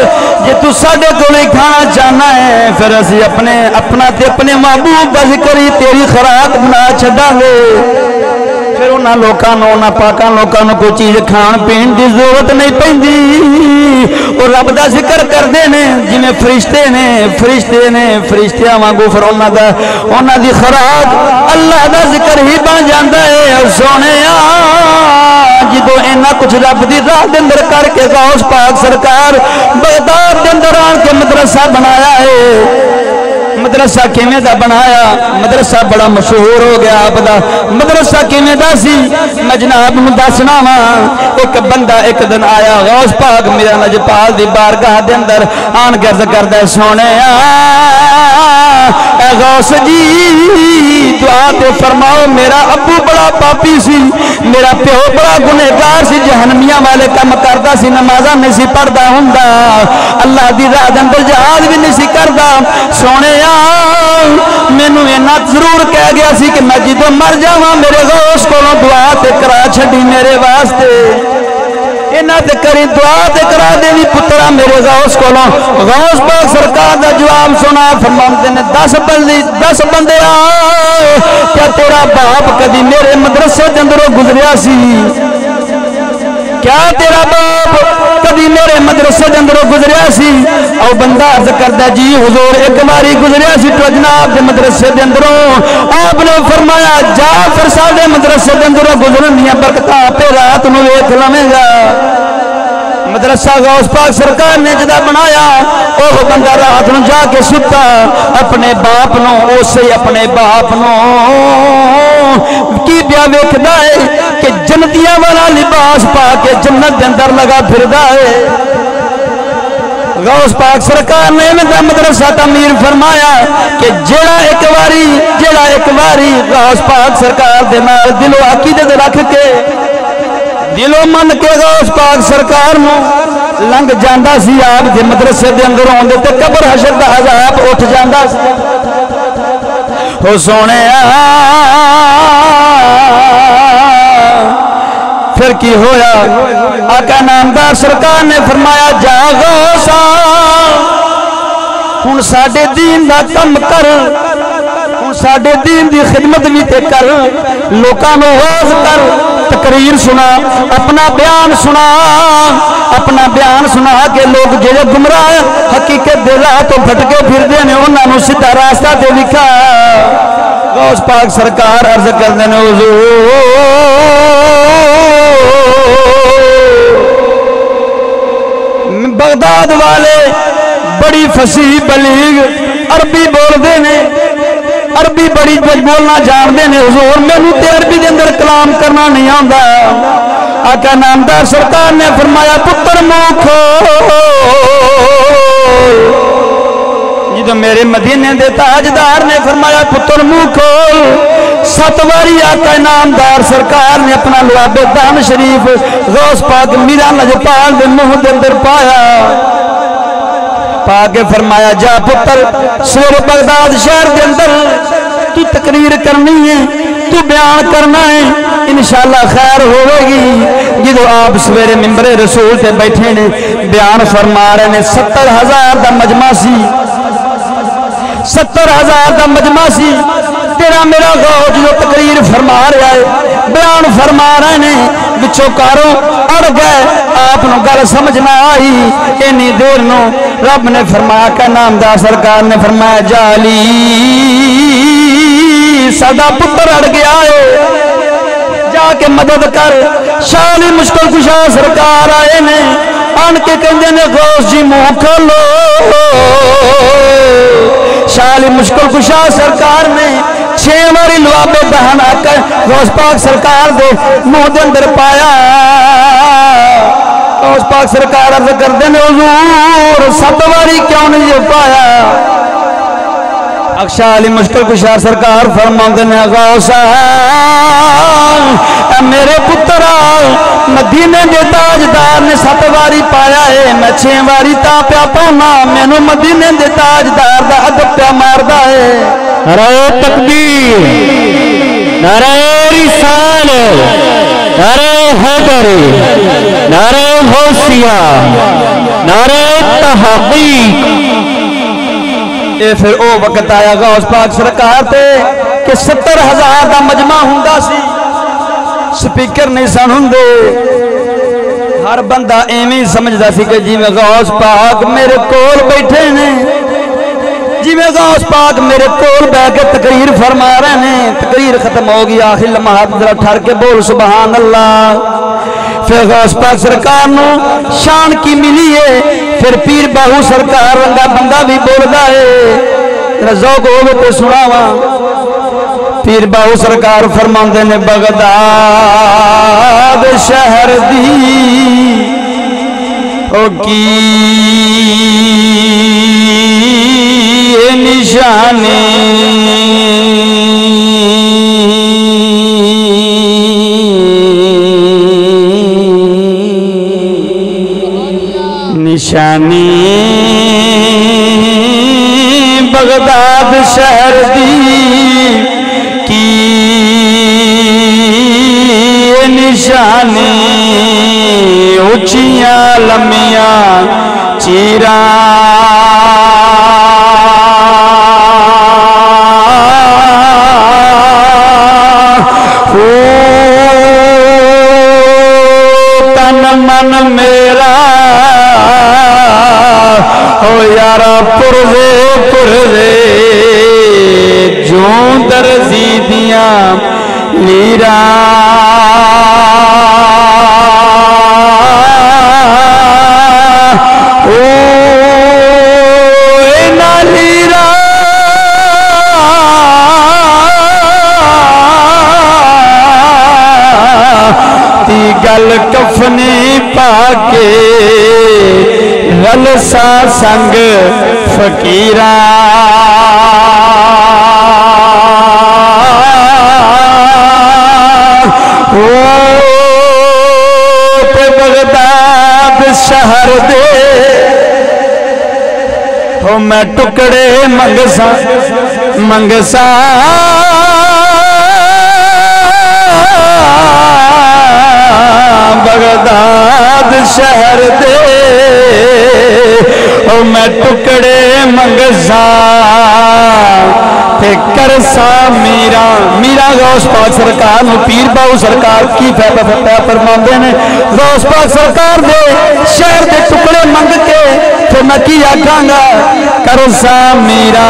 [SPEAKER 1] جے تو ساڈے کولے کھانا چاہنا ہے پھر اسی اپنا تے اپنے محبوب دا ذکر ہی تیری خوراک بنا چھڈاں گے۔ پھر انہاں لوکاں نوں انہاں پاکاں لوکاں نوں کوئی چیز کھان پین دی ضرورت نہیں پیندی، وہ رب دا ذکر کردے نے جویں فرشتے نے فرشتیاں وانگو پھر انہاں دی خوراک اللہ دا ذکر ہی بن جاندا ہے۔ اور سونیا جدو اینا کچھ رب دی راہ دے اندر کر کے غوث پاک سرکار بغداد دے اندر آن کے مدرسہ بنایا ہے۔ مدرسہ کیویں دا بنایا؟ مدرسہ بڑا مشہور ہو گیا آپ دا۔ مدرسہ کیویں دا سی میں جناب نوں دسنا وا۔ ایک بندہ ایک دن آیا غوث پاک میرا نجپال دی بارگاہ دے اندر آن کے عرض کردا سونے اے غوث جی دعا تے فرماؤ، میرا ابو بڑا پاپی سی، میرا پیو بڑا گنہگار سی، جہنمیاں والے کام کردا سی، نمازاں نہیں سی پڑھدا ہوندا، اللہ دی راہ دے اندر جہاد بھی نہیں سی کردا۔ سونے مینوں اینا ضرور کہہ گیا سی کہ میں جدوں مر جاواں میرے غوث کولوں دعا تے کرا چھڈی میرے واسطے، اینا تے کری دعا تے کرا دینی پترا میرے غوث کولوں۔ غوث پاک سرکار دا جواب سنا، فرماندے نے 10 بندے کیا تیرا باپ کدی میرے مدرسے دے اندروں گزریا سی؟ کیا تیرا باپ کبھی میرے مدرسے دے اندروں گزریا سی؟ او بندہ عرض کردا جی حضور ایک باری گزریا سی تو جناب دے مدرسے دے اندروں۔ آپ نے فرمایا جا پھر ساڈے مدرسے دے اندروں گزرن دیاں برکتاں پہ رات نو ویکھ لویں گا۔ مدرسہ غوث پاک سرکار نے جدا بنایا، وہ بندہ رات نو جا کے ستا اپنے باپ نو، اسے اپنے باپ نو کی بیا ویکھدا ہے کہ جنتیاں والا لباس پا کے جنت دے اندر لگا پھردا ہے۔ غوث پاک سرکار نے میں مدرسہ تعمیر فرمایا کہ جیڑا ایک واری غوث پاک سرکار دے نال دل و عقیدے دے رکھ کے دلوں من کے غوث پاک سرکار نو لنگ جاندا سی آپ دے مدرسے دے اندر ہوندے تے قبر حشر دا عذاب اٹھ جاندا سی۔ ہو سونے پھر کی ہویا؟ آقا نامدار سرکار نے فرمایا جا غوثا ہن ساڈے دین دا کم کر، ہن ساڈے دین دی خدمت بھی تے کر، لوکاں نوں واعظ کر، تقریر سنا، اپنا بیان سنا کے لوگ جڑے گمراہ حقیقت دے راہ تو بھٹکے پھردے نے انہاں نوں سیدھا راستہ تے دکھا۔ غوث پاک سرکار عرض کردے نے حضور بغداد والے بڑی فصیح بلیغ عربی بول دے نے، عربی بڑی بولنا جان دے نے، حضور مینوں تے عربی دے اندر کلام کرنا نہیں آندا۔ آقا نامدار سرکار نے فرمایا پتر منہ کھول، جدو میرے مدینے دے تاجدار نے فرمایا پتر منہ کھول، 7 باری آقا نامدار سرکار نے اپنا لعاب دان شریف غوث پاک میرا نجپال دے منہ دے اندر پایا، پا کے فرمایا جا پتر سور بغداد شہر کے اندر تو تقریر کرنی ہے، تو بیان کرنا ہے، انشاءاللہ خیر ہوئے گی۔ جدو آپ سویرے ممبر رسول تے بیٹھے نے بیان فرما رہے نے، 70,000 دا مجمع سی، 70,000 دا مجمع سی، تیرا میرا غوث جو تقریر فرما رہا ہے، بیان فرما رہے نے، بچوں کاروں اڑ گئے، آپ نو گل سمجھ نہ آئی، اینی دیر نو رب نے فرمایا کہ نامدار سرکار نے فرمایا جالی ساڈا پتر اڑ گیا ہے، جا کے مدد کر۔ شالی مشکل کشا سرکار آئے نے، آن کے کہندے نے غوث جی منہ کھولو۔ شالی مشکل کشا سرکار نے 6 باری لعاب دہن آ کر غوث پاک سرکار دے منہ دے اندر پایا۔ غوث پاک سرکار عرض کردے نے حضور 7 باری کیوں نہیں یہ پایا؟ اکشا علی مشکل کشا سرکار فرماندے نے غوثا اے میرے پترا مدینے دے تاجدار نے 7 باری پایا ہے، میں 6 باری تا پیا پاؤنا، مینوں مدینے دے تاجدار دا ادب پیا ماردا ہے۔
[SPEAKER 2] نعرہ تکبیر، نعرہ رسالت، نعرہ حیدر، نعرہ غوثیہ، نعرہ تحقیق۔
[SPEAKER 1] اے پھر او وقت آیا غوث پاک سرکار تے کہ 70,000 دا مجمع ہوندا سی، سپیکر نہیں سن ہوندے، ہر بندہ ایویں سمجھدا سی کہ جی میں غوث پاک میرے کول بیٹھے نے، جی میں غوث پاک میرے کول بیٹھ کے تقریر فرما رہے ہیں۔ تقریر ختم ہو گئی، آخر لمحات ذرا ٹھہر کے بول سبحان اللہ۔ پھر غوث پاک سرکار نو شان کی ملی ہے، پھر پیر باہو سرکار رنگا بندہ بھی بولدا ہے، ذوق ہوگے تو سناوا پیر باہو سرکار فرماندے نے بغداد شہر دی او کی نشانی نشانی بغداد شہر دی کی نشانی اونچیاں لمیاں تن من میرا ہو یارا پرزے پرزے جوں درزی دیاں لیرا گل کفنی پاکے غلسا سنگ فقیرہ بغداد شہر دے ہو میں ٹکڑے منگسا منگسا بغداد شہر دے او میں ٹکڑے منگسا تے کرسا میرا غوث پاک سرکار نو پیر باہو سرکار کی فیبہ فرماندے نے غوث پاک سرکار دے شہر دے ٹکڑے منگ کے تو میں کی آکھاں گا کرسا میرا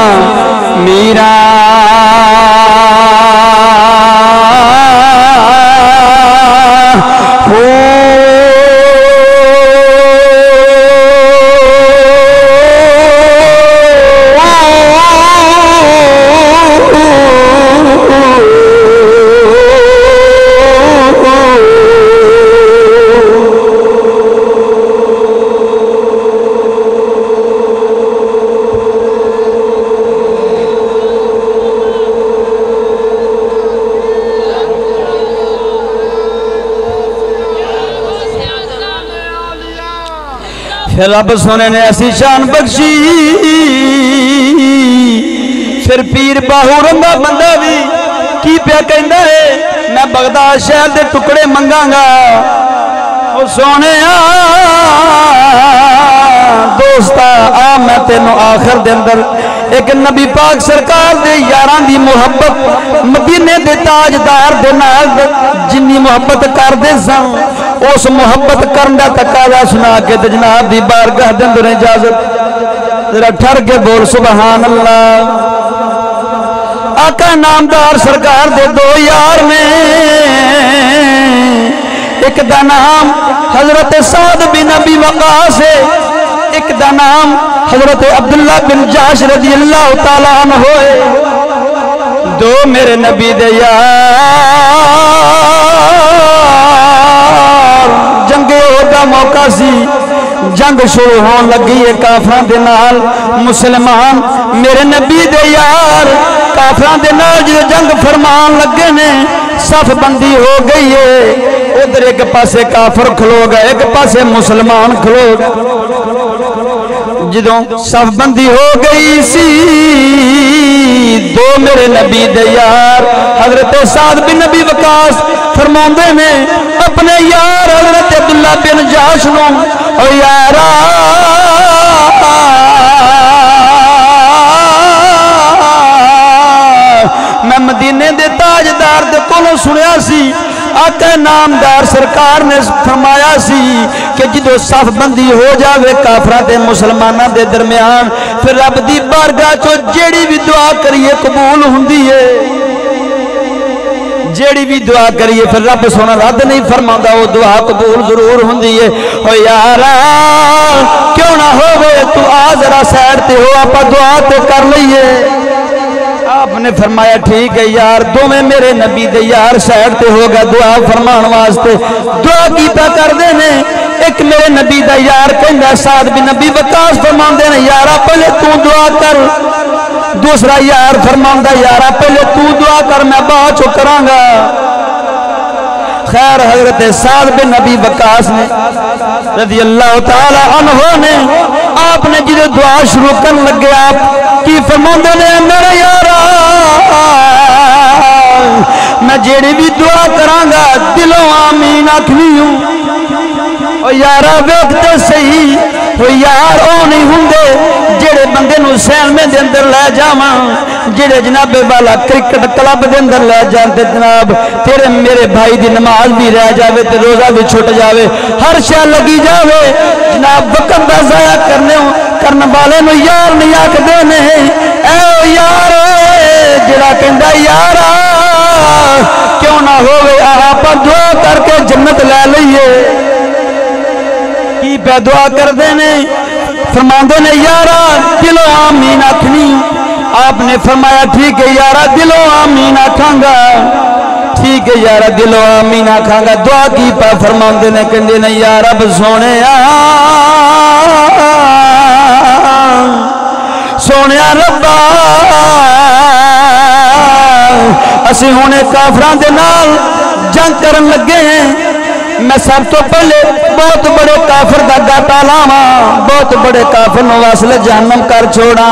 [SPEAKER 1] پھر رب سونے نے ایسی شان بخشی پھر پیر باہو رنگا بندہ بھی کی پیا کہندا ہے میں بغداد شہر دے ٹکڑے منگاں گا او سونے دوستا میں تینوں آخر دے اندر ایک نبی پاک سرکار دے یاراں دی محبت مدینے دے تاجدار دے نال جنی محبت کر دے سن اس محبت کرنا تقاضا سنا کے جناب دی بارگاہ دے اندر اجازت ذرا ٹھر کے بول سبحان اللہ آقا نامدار سرکار دے دو یار نے ایک دا نام حضرت سعد بن ابی وقاص ہے ایک دا نام حضرت عبداللہ بن جاش رضی اللہ تعالیٰ عنہ ہوئے دو میرے نبی دے یار جنگ دا موقع سی جنگ شروع ہون لگی ہے کافران دے نال مسلمان میرے نبی دے یار کافران دے نال جو جنگ فرمان لگے نے صف بندی ہو گئی ہے ادھر ایک پاسے کافر کھلو گا ایک پاسے مسلمان کھلو گا جدوں صف بندی ہو گئی سی دو میرے نبی دے یار حضرت سعد بن نبی وقاص فرماندے نے اپنے یار حضرت عبداللہ بن جاش نو او یارا میں مدینے دے تاجدار دے کولوں سنیا سی آقا نامدار سرکار نے فرمایا سی کہ جدو صف بندی ہو جاوے کافرہ دے مسلمانہ دے درمیان پھر رب دی بارگاہ چو جیڑی بھی دعا کریے قبول ہوندی ہے جیڑی بھی دعا کریے پھر رب سونا رد نہیں فرماتا، وہ دعا قبول ضرور ہوندی ہے۔ او یارا کیوں نہ ہوئے تو آ ذرا سائڈ تے ہو، آپ دعا تے کر لئیے۔ آپ نے فرمایا ٹھیک ہے یار، دو میں میرے نبی دے یار سائڈ تے ہوگا دعا فرمان واسطے۔ دعا کی پہ کر دینے، ایک میرے نبی دا یار کہندہ سعد بن نبی وقاص فرمان دینے یارا پہلے تو دعا کر، دوسرا یار فرمان دا یارا پہلے تو دعا کر میں بعد چو کرانگا۔ خیر حضرت سعد بن نبی وقاص نے رضی اللہ تعالی عنہ نے آپ نے جدے دعا شروع کرن لگے آپ کی فرمان دینے میرے یارا میں جیڑی بھی دعا کرانگا دلوں آمین آکھنی ہوں۔ او یارا ویکھتے صحیح او یار او نہیں ہوندے جڑے بندے نو سینمے دے اندر لے جاواں، جڑے جناب والا کرکٹ کلب دے اندر لے جاندے جناب تیرے میرے بھائی دی نماز بھی رہ جاوے تے روزہ بھی چھٹ جاوے، ہر شے لگی جاوے جناب وقت دا ضائع کرنے والے نو یار نہیں آکھدے نے۔ اے او یار جڑا کہندا یارا کیوں نہ ہوئے آپ دعا کر کے جنت لے لئیے۔ کی پہ دعا کر دینے فرماندے نے یارا دلوں آمین آکھنی۔ آپ نے فرمایا ٹھیک ہے یارا دلوں آمین آکھانگا، ٹھیک ہے یارا دلوں آمین آکھانگا۔ دعا کی پہ فرماندے نے کہندے نے یا رب سونے سونیا ربا اسی ہونے کافران دے نال جنگ کرن لگے ہیں، میں سب تو پہلے بہت بڑے کافر دا گاٹا لاواں، بہت بڑے کافر نو واسلے جہنم کر چھوڑا۔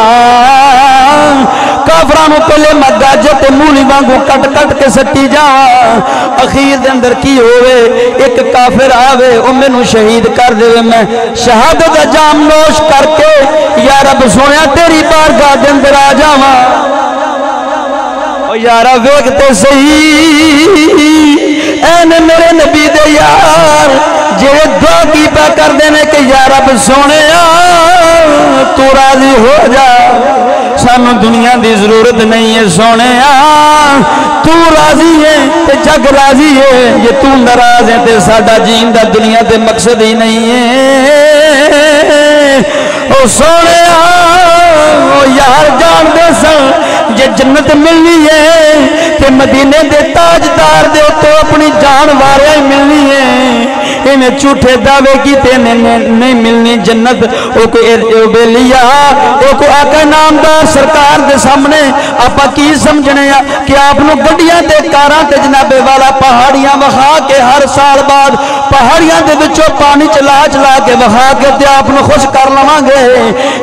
[SPEAKER 1] کافرانو پہلے میں گاجے تے مولی وانگو کٹ کٹ کے سٹی جاواں، اخیر دے اندر کی ہوئے ایک کافر آوے او مینوں شہید کر دے، میں شہادت دا جام نوش کر کے یا رب سونیا تیری بارگاہ دے اندر آ جاواں۔ او یارا ویکھتے صحیح اینے میرے نبی دے یار جے دعا کی پہ کر دینے کہ یا رب سونے تو راضی ہو جا، سانو دنیا دی ضرورت نہیں ہے سونے تو راضی ہے تے جگ راضی ہے، یہ تو ناراض ہے تے ساڈا جین دا دنیا تے مقصد ہی نہیں ہے۔ او سونے او یار جان دے سن جے جنت ملنی ہے تے مدینے دے تاجدار دے تو اپنی جان وارے ہی ملنی ہے، انہیں جھوٹے دعوے کی تے نہیں ملنی جنت۔ او کوئی بیلیا او کو آقا نامدار سرکار دے سامنے آپا کی سمجھنے کہ آپ نو گڈیاں دے کاراں تے جناب والا پہاڑیاں وہا کے ہر سال بعد پہاڑیاں دے وچوں پانی چلا چلا کے وہا کے تے آپ نو خوش کر لواں گے،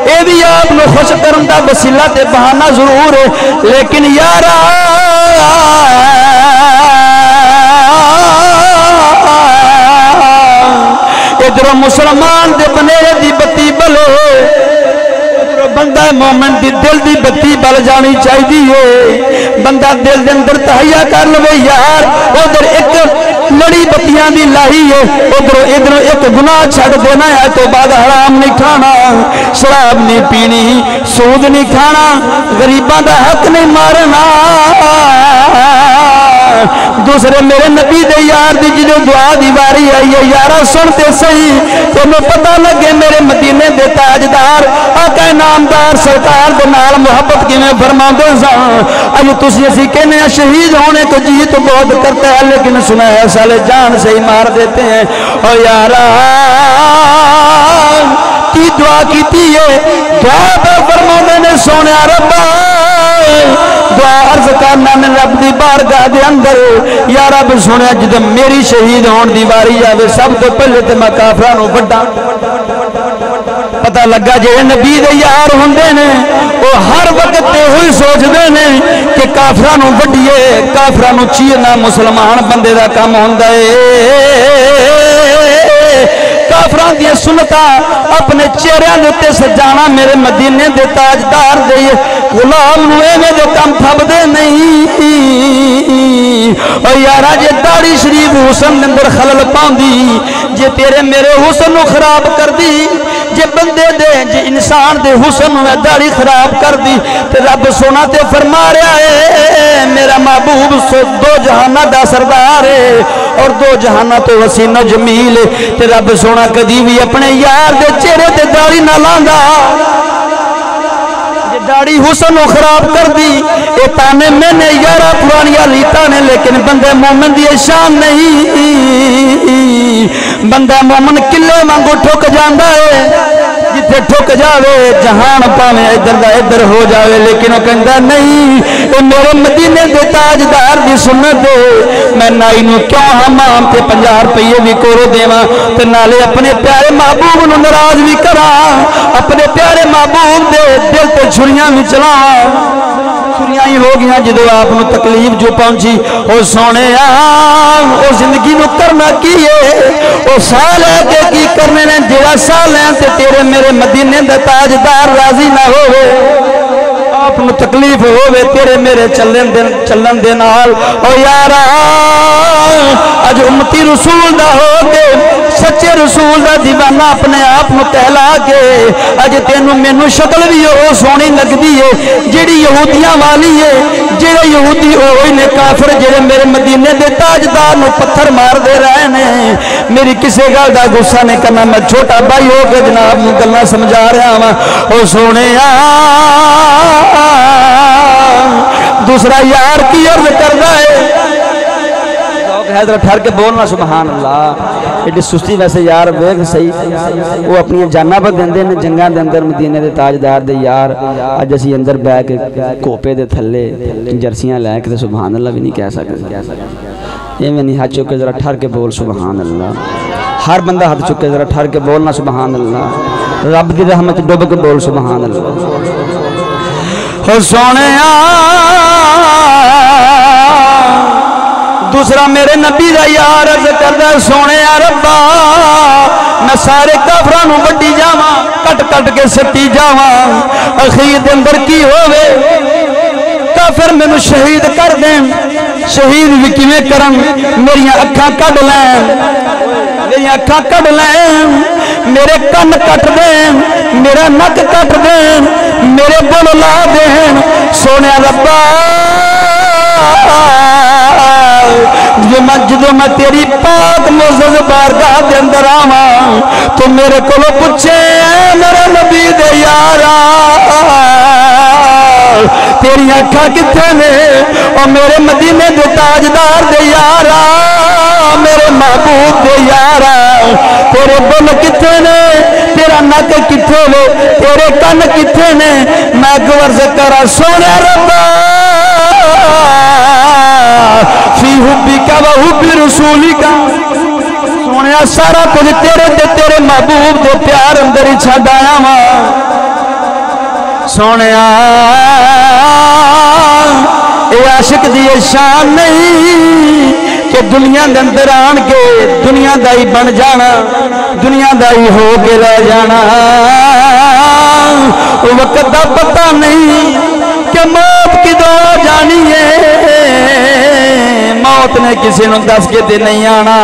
[SPEAKER 1] اے بھی آپ نو خوش کرن دا وسیلہ تے بہانہ ضرور ہے، لیکن یارا ادھر مسلمان دے بنیرے دی بتی بلے، ادھر بندہ مومن دی دل دی بتی بل جانی چاہیے، بندہ دل دے اندر تہیا کر لوے یار ادھر ایک لڑی بتیاں دی لائی ہے، ادھر ایک گناہ چھڑ دینا ہے تو بعد حرام نہیں کھانا، شراب نہیں پینی، سود نہیں کھانا، غریباں دا حق نہیں مارنا۔ دوسرے میرے نبی دے یار دی جدو دعا دی واری آئی ہے یارا سنتے صحیح تو میں پتہ لگے میرے مدینے دے تاجدار آقا نامدار سرکار دے نال محبت کی میں فرمان دے سان۔ آئیو تسی اسی کہنے ہیں شہید ہونے کو جی تو بہت کرتے ہیں لیکن سنا ہے سالے جان سے ہی مار دیتے ہیں۔ اور یارا کی دعا کی تھی ہے دعا پہ فرمان دینے سونے ربا دعا عرض کرنا میں رب دی بارگاہ دے اندر یا رب سونے جدو میری شہید ہون دی واری آوے سب تو پہلے تے میں کافرانو بڑھا پتہ لگا جے نبی دے یار ہوندے نے وہ ہر وقت تے ہوئی سوچ دے نے کہ کافرانو بڑھیے کافرانو چیرنا مسلمان بندے دا کام ہوندہ ہے، کافران دی سنتا اپنے چہرے دیتے سجانا میرے مدینے دے تاجدار دے غلام نوے میں دے کم تھب دے نہیں۔ اور یارا جے داڑی شریف حسن اندر خلل پاندی جے تیرے میرے حسن نو خراب کر دی، جے بندے دے جے انسان دے حسن نو داڑی خراب کر دی تے رب سونا تے فرما رہا ہے میرا محبوب دو جہانہ دا سردار ہے اور دو جہانہ تو وسیع و جمیل ہے تے رب سونا کدی بھی اپنے یار دے چہرے تے داڑھی نہ لاندا داڑھی حسن و خراب کر دی اے تانے میں نے یارہ پرانیاں لیتا نے لیکن بندے مومن دی شان نہیں بندہ مومن کلے مانگو ٹھک جاندہ ہے جتے ٹھک جاوے جہان پاویں ادھر دا ادھر ہو جاوے لیکن وہ کہندہ نہیں اے میرے مدینے دے تاجدار دی سنت دے میں نائی نو کیوں حمام تے 50 روپیے بھی کورو دیواں تے نالے اپنے پیارے محبوب نو ناراض بھی کراں اپنے پیارے محبوب دے دل تے چھریاں بھی چلاں چھریاں ہی ہو گیا جدو آپ نو تکلیف جو پہنچی او سونے او زندگی نو کرنا کیے او سال ہے کہ کی کرنے نے جڑا سال ہیں تے تیرے میرے مدینے دا تاجدار راضی نہ ہوئے آپ نو تکلیف ہوئے تیرے میرے چلن دے نال او یارا اج امتی رسول دا ہو کے سچے رسول دا دیوانہ اپنے آپ نو تہلا کے اج تینوں مینوں شکل بھی او سونی لگ دی ہے جیڑی یہودیاں والی ہے جیڑے یہودی ہوئی نے کافر جیڑے میرے مدینے دے تاجدار نو پتھر مار دے رہے نے میری کسے گل دا غصہ نہیں کرنا میں چھوٹا بھائی ہو کے جناب نو گلاں سمجھا رہا ہاں او سونے دوسرا یار کی عرض کردا ہے حیدر ٹھہر کے بولنا سبحان اللہ ایڈی سستی ویسے یار ویکھ صحیح وہ اپنی جاناں پہ دیندے نے جنگاں دے اندر مدینے دے تاجدار دے یار اج اسی اندر بیٹھ کے کوپے دے تھلے جرسیاں لے کے سبحان اللہ بھی نہیں کہہ سکتے ایویں نہیں ہاتھ چک کے ذرا ٹھہر کے بول سبحان اللہ ہر بندہ ہاتھ چک کے ذرا ٹھہر کے بولنا سبحان اللہ رب دی رحمت ڈوب کے بول سبحان اللہ ہو سونے دوسرا میرے نبی دا یار عرض کردہ سونے ربا میں سارے کافرانوں بڑی جاواں کٹ کٹ کے سٹی جاواں اخیر دے اندر کی ہوئے کافر میں شہید کر دیں شہید بھی کیویں کرن میریاں اکھاں کڈ لیں میریاں اکھاں کڈ لیں میرے کن کٹ دیں میرا نک کٹ دیں میرے بول لا دیں سونے ربا جدو میں تیری پاک معزز بارگاہ دے اندر آواں تو میرے کولو پوچھے میرے نبی دے یارا تیری اکھاں کتھے نے اور میرے مدینے دے تاجدار دے یارا میرے محبوب دے یارا تیرے بل کتھے نے تیرا نک کتھے نے تیرے کن کتھے نے میں گورز کرا سونے ربا فی حبی کا و حبی رسولی کا سونے سارا کچھ تیرے دے تیرے محبوب دے پیار اندر ہی چھڑ آیا ماں سونے اے عاشق دی شان نہیں کہ دنیا دے اندر آن کے دنیا دا ہی بن جانا دنیا دا ہی ہو کے رہ جانا وقت دا پتہ نہیں کہ موت کی دو جانی ہے موت نے کسی نو دس کے دے نہیں آنا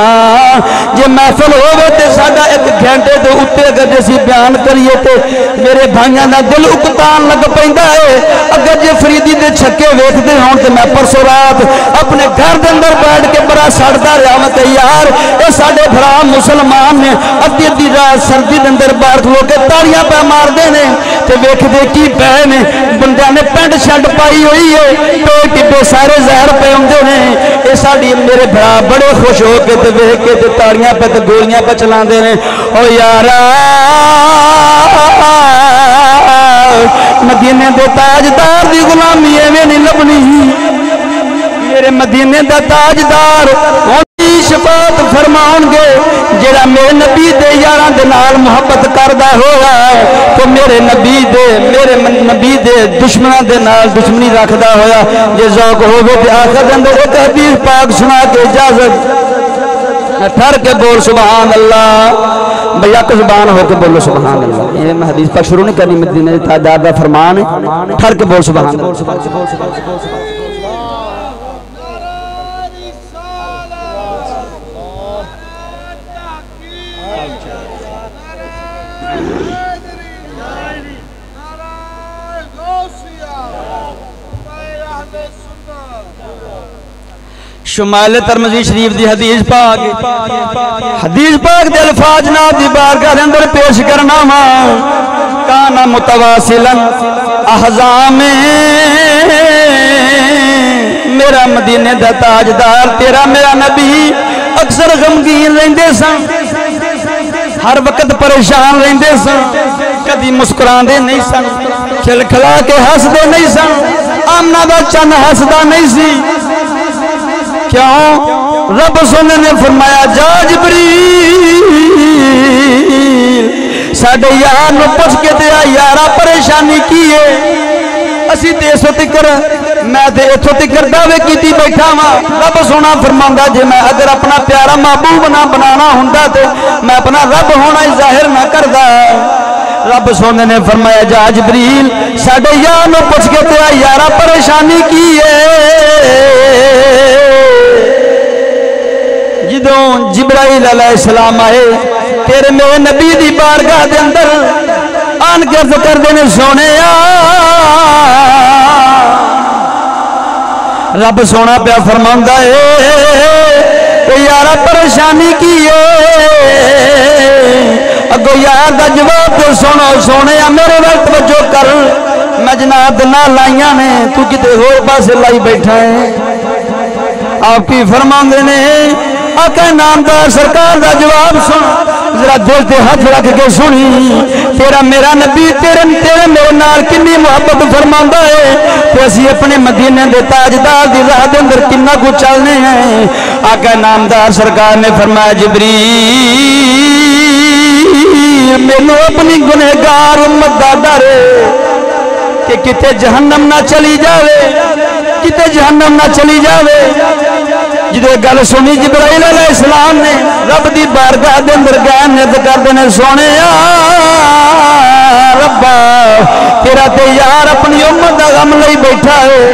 [SPEAKER 1] جے محفل ہوئے تے ساڑھا ایک گھنٹے دے اتے اگر جیسی بیان کریے تے میرے بھائیاں دا دل اکتان لگ پہندہ ہے اگر جے فریدی دے چھکے ویکھ دے ہون تے میں پرسو رات اپنے گھر دے اندر بیٹھ کے بڑا سڑتا رہا ہوں تے یار اے ساڑھے بھرا مسلمان نے ادھی ادھی رات سردی دے اندر بیٹھ لو کے تاڑیاں پہ مار دے نے تے ویکھ دے کی پہ نے بندیاں نے پینٹ شرٹ پائی ہوئی ہے تو ٹپے سارے زہر پہ ہوندے نے اے ساڑی میرے بھرا بڑے خوش ہو کے تے ویکھ کے تے تاڑیاں پہ تے گولیاں پہ چلان دے نے او یارا مدینے دے تاجدار دی غلامی ایویں نہیں لبنی میرے مدینے دا تاجدار شفاعت فرماؤں گے جڑا میرے نبی دے یاراں دے نال محبت کردا ہویا تو میرے نبی دے دشمناں دے نال دشمنی رکھدا ہویا جے ذوق ہوے تے آخر دے اندر ایک حدیث پاک سنا کے اجازت ٹھہر کے بول سبحان اللہ بھیا کو زبان ہو کے بولو سبحان اللہ یہ میں حدیث پاک شروع نہیں کرنی مدینے دے تاجدار دا فرمان ہے ٹھہر کے بول سبحان اللہ شمال ترمذی شریف دی حدیث پاک دے الفاظ جناب دی بارگاہ دے اندر پیش کرنا وا کانا متواصلا احزام میرا مدینے دا تاجدار تیرا میرا نبی اکثر غمگین رہندے سن ہر وقت پریشان رہندے سن کدی مسکران دے نہیں سن کھل کھلا کے ہس دے نہیں سن آمنہ دا چند ہس دا نہیں سی کیوں رب سونے نے فرمایا جا جبریل ساڑھے یار نو پوچھ کے دیا یارہ پریشانی کیے اسی دیسو تکر میں دے اتھو تکر دعوے کی تھی بیٹھا ماں رب سونا فرماندہ جے میں اگر اپنا پیارا محبوب نہ بنانا ہوندا تے میں اپنا رب ہونا ہی ظاہر نہ کردہ رب سونے نے فرمایا جا جبریل ساڑھے یار نو پوچھ کے دیا یارہ پریشانی کیے جدوں جبرائیل علیہ السلام آئے تیرے میرے نبی دی بارگاہ دے اندر آن کے ذکر دینے سونے رب سونا پہ فرماندہ ہے یارہ پریشانی کیے اگو یار دا جواب دے سونے میرے وقت وجہ کر میں جناب نہ لائیاں نے تو کتے ہو پاسے لائی بیٹھا ہے آپ کی فرماندے نے آقا نامدار سرکار دا جواب سن ذرا دل تے ہاتھ رکھ کے سنی تیرا میرا نبی تیرے میرے نال کنی محبت فرماندہ ہے تو اسی اپنے مدینے دے تاجدار دی راہ دے اندر کنہ کو چلنے ہیں آقا نامدار سرکار نے فرمایا جبریل مینو اپنی گنہگار امت دا ڈر کہ کتے جہنم نہ چلی جاوے کتے جہنم نہ چلی جاوے جدے گل سنی جبرائیل علیہ السلام نے رب دی بارگاہ دے اندر گئے نیت کر دینے سونے ربا تیرا تے یار اپنی امت دا غم لئی بیٹھا ہے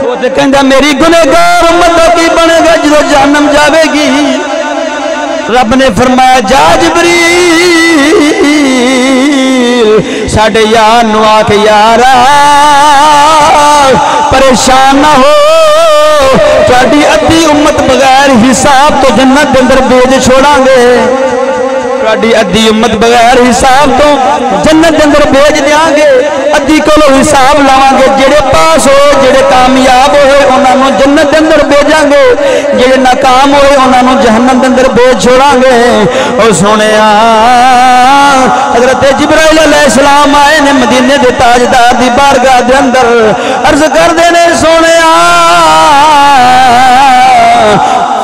[SPEAKER 1] وہ تے کہنگا میری گنہگار امت دا کی بنے گا جدو جہنم جاوے گی رب نے فرمایا جا جبریل ساڑھے یار نوا کے یارا پریشان نہ ہو تھوڑی ادھی امت بغیر حساب تو جنت دے اندر بھیج چھوڑاں گے تھوڑی ادھی امت بغیر حساب تو جنت دے اندر بھیج دیاں گے ادھی کولو حساب لاواں گے جڑے پاس ہو جڑے کامیاب ہوئے انہاں نوں جنت دے اندر بھیجاں گے جڑے ناکام ہوئے انہاں نوں جہنم دے اندر بھیج چھوڑاں گے او سونیا حضرت جبرائیل علیہ السلام آئے نے مدینے دے تاجدار دی بارگاہ دے اندر عرض کر دینے سونیا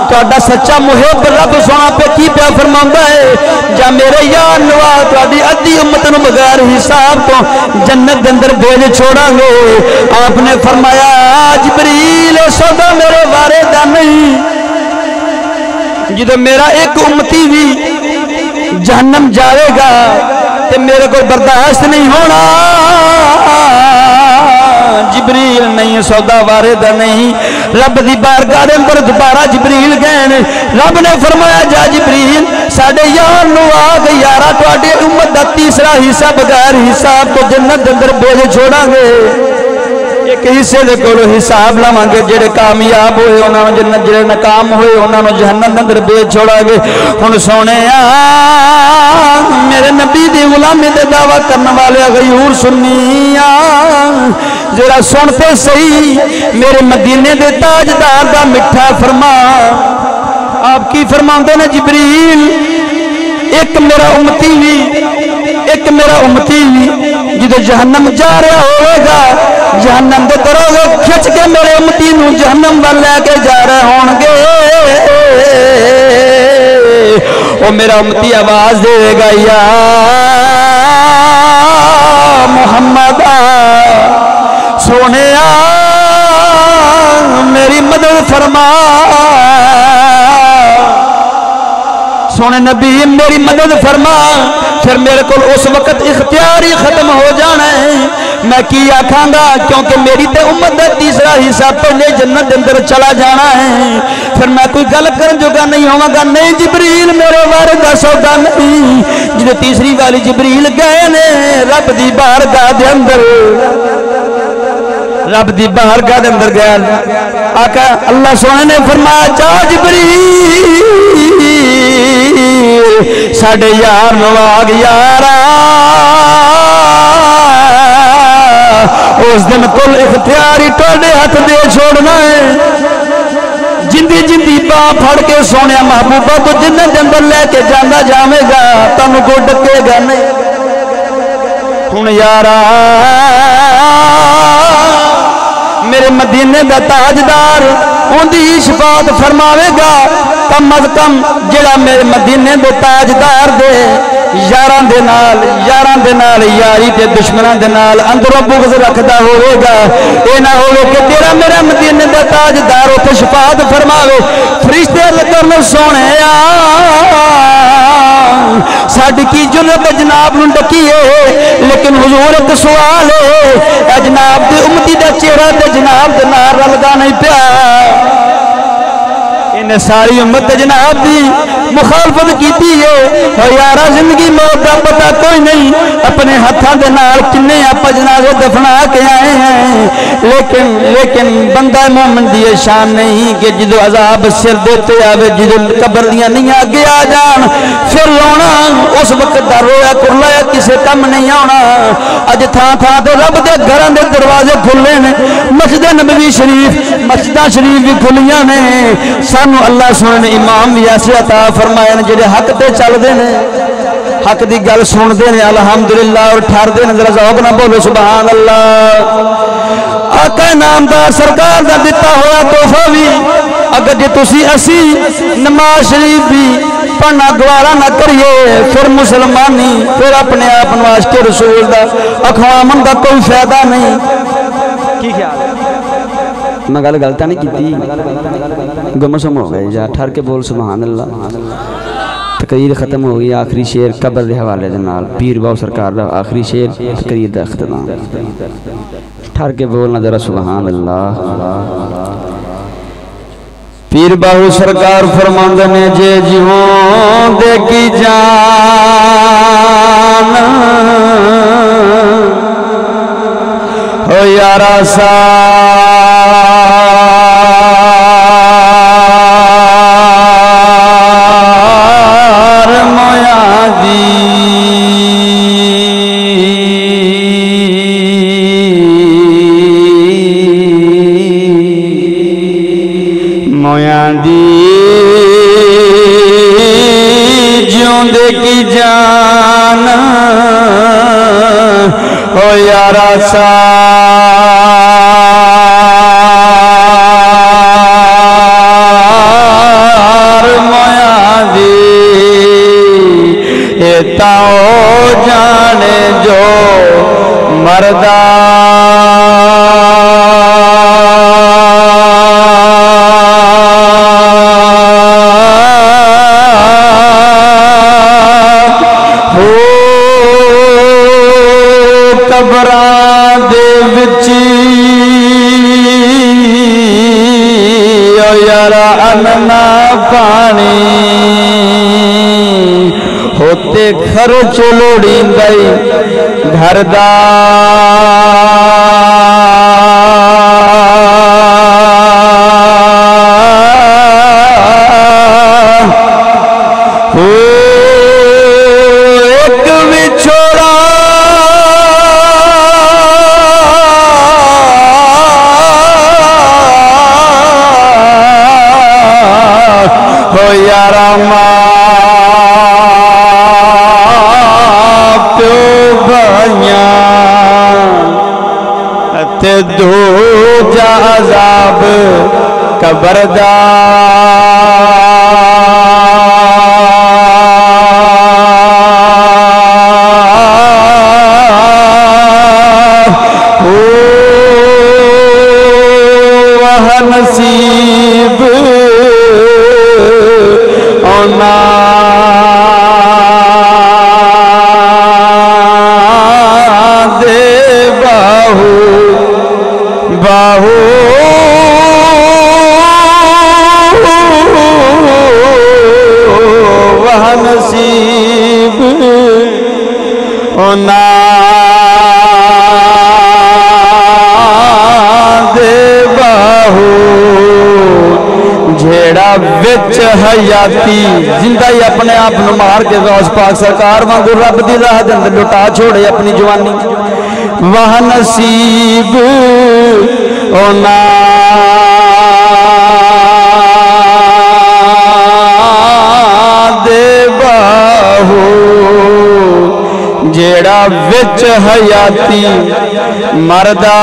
[SPEAKER 1] تھوڑا سچا محب رب سونا پہ کی پیا فرماندہ ہے جا میرے یار نوا تھوڑی ادھی امتن بغیر حساب تو جنت دے اندر بھیج چھوڑاں گے آپ نے فرمایا جبریل سودا میرے وارے دا نہیں جدو میرا ایک امتی بھی جہنم جاوے گا تے میرے کو برداشت نہیں ہونا جبریل نہیں سودا واردہ نہیں رب دی بارگاہ دے اندر دوبارہ جبریل گئے رب نے فرمایا جا جبریل ساڑھے یار نو آگ یارہ تو آٹے امت دا تیسرا حصہ بغیر حساب تو جنت دے اندر بوجھ چھوڑاں گے ایک حصے دے کولو حساب لاواں گے جڑے کامیاب ہوئے انہاں نوں جنت جڑے ناکام ہوئے انہاں نوں جہنم دے اندر بھیج چھوڑاں گے ہن سونے میرے نبی دی غلامی دے دعویٰ کرنے والے غیور سنیا ذرا سنتے صحیح میرے مدینے دے تاجدار دا مٹھا فرما آپ کی فرماندے نے جبریل ایک میرا امتی بھی جدو جہنم جا رہا ہوئے گا جہنم دے دروازے کھچ کے میرے امتی نو جہنم بن لے کے جا رہے ہون گے وہ میرا امتی آواز دے گا یا محمد سونے میری مدد فرما سونے نبی میری مدد فرما پھر میرے کو اس وقت اختیار ہی ختم ہو جانا ہے میں کی آکھاں گا کیونکہ میری تے امت دا تیسرا حصہ پہلے جنت دے اندر چلا جانا ہے پھر میں کوئی گل کرن جو گا نہیں ہوگا گا نہیں جبریل میرے وارد سودا نہیں جنہیں تیسری والی جبریل گئے نے رب دی بارگاہ دے اندر رب دی بارگاہ دے اندر گیا آقا اللہ سونے نے فرمایا جا جبریل ساڑھے یار نواغ یارا اس دن کل اختیاری ٹوڑے ہاتھ دے چھوڑنا ہے جندی جندی باں پھڑ کے سونے محبوبہ تو جنہ جنبر لے کے جانا جامے گا تم کو ڈکے گا نہیں ہن یارا میرے مدینے دا تاجدار ان دی شفاعت فرماوے گا کم از کم جڑا میرے مدینے دے تاجدار دے یاران دے نال یاری تے دشمنان دے نال اندروں بغض رکھدا ہوئے گا اے نہ ہوئے کہ تیرا میرا مدینے دا تاجدار تے شفاعت فرماوے فرشتے لکر نو سونے ساڑھی کی جنب جناب نو ڈکیے لیکن حضور ایک سوال ہے اے جناب دے امتی دا چہرہ تے جناب دے نار رلدا نہیں پیا انہیں ساری امت جناب دی مخالفت کیتی ہے اور یارا زندگی موت کا پتہ کوئی نہیں اپنے ہتھاں دے نال کنے آپ جنازے دفنا کے آئے ہیں لیکن بندہ مومن دی شان نہیں کہ جدو عذاب سر دیتے آوے جدو قبر دیاں نہیں آگے آ جان پھر رونا اس وقت دا رویا کرلایا کسے کم نہیں آنا اج تھاں دے رب دے گھران دے دروازے کھلے نے مسجد نبوی شریف مسجدہ شریف بھی کھلیاں نے سانو اللہ سنے نے امام بھی ایسے عطا فرمائے نے جڑے حق تے چل دے نے حق دی گل سن دے نے الحمدللہ اور ٹھار دے نے ذرا ذوق نہ بولو سبحان اللہ آقا نامدار سرکار دا دیتا ہوا تحفہ بھی اگر جے تسی اسی نماز شریف بھی پڑھنا گوارا نہ کریے پھر مسلمانی پھر اپنے آپ نواز کے رسول دا اقوامن دا کوئی فائدہ نہیں کی خیال ہے میں گل غلطہ نہیں کیتی گمسم ہو گئے جا ٹھار کے بول سبحان اللہ تقریر ختم ہو گئی آخری شعر قبر دے حوالے دے نال پیر باو سرکار دا آخری شعر تقریر دا اختتام ٹھار کے بولنا ذرا سبحان اللہ پیر باو سرکار فرماندے نے جے جیون دے کی جان ہو یارا سار میادی تاؤ جانے جو مردہ خرچ لوڑی گئی گھر دا ایک وچھوڑا ہو یارا دو جا عذاب قبر دا وہ نصیب اونا دے باہو وہ نصیب اونا جیڑا وچ حیاتی زندہ ہی اپنے آپ نمار کے غوث پاک سرکار وانگو رب دی راہ دے اندر لٹا چھوڑے اپنی جوانی وہ نصیب اونا دے باہو جیڑا وچ حیاتی مردہ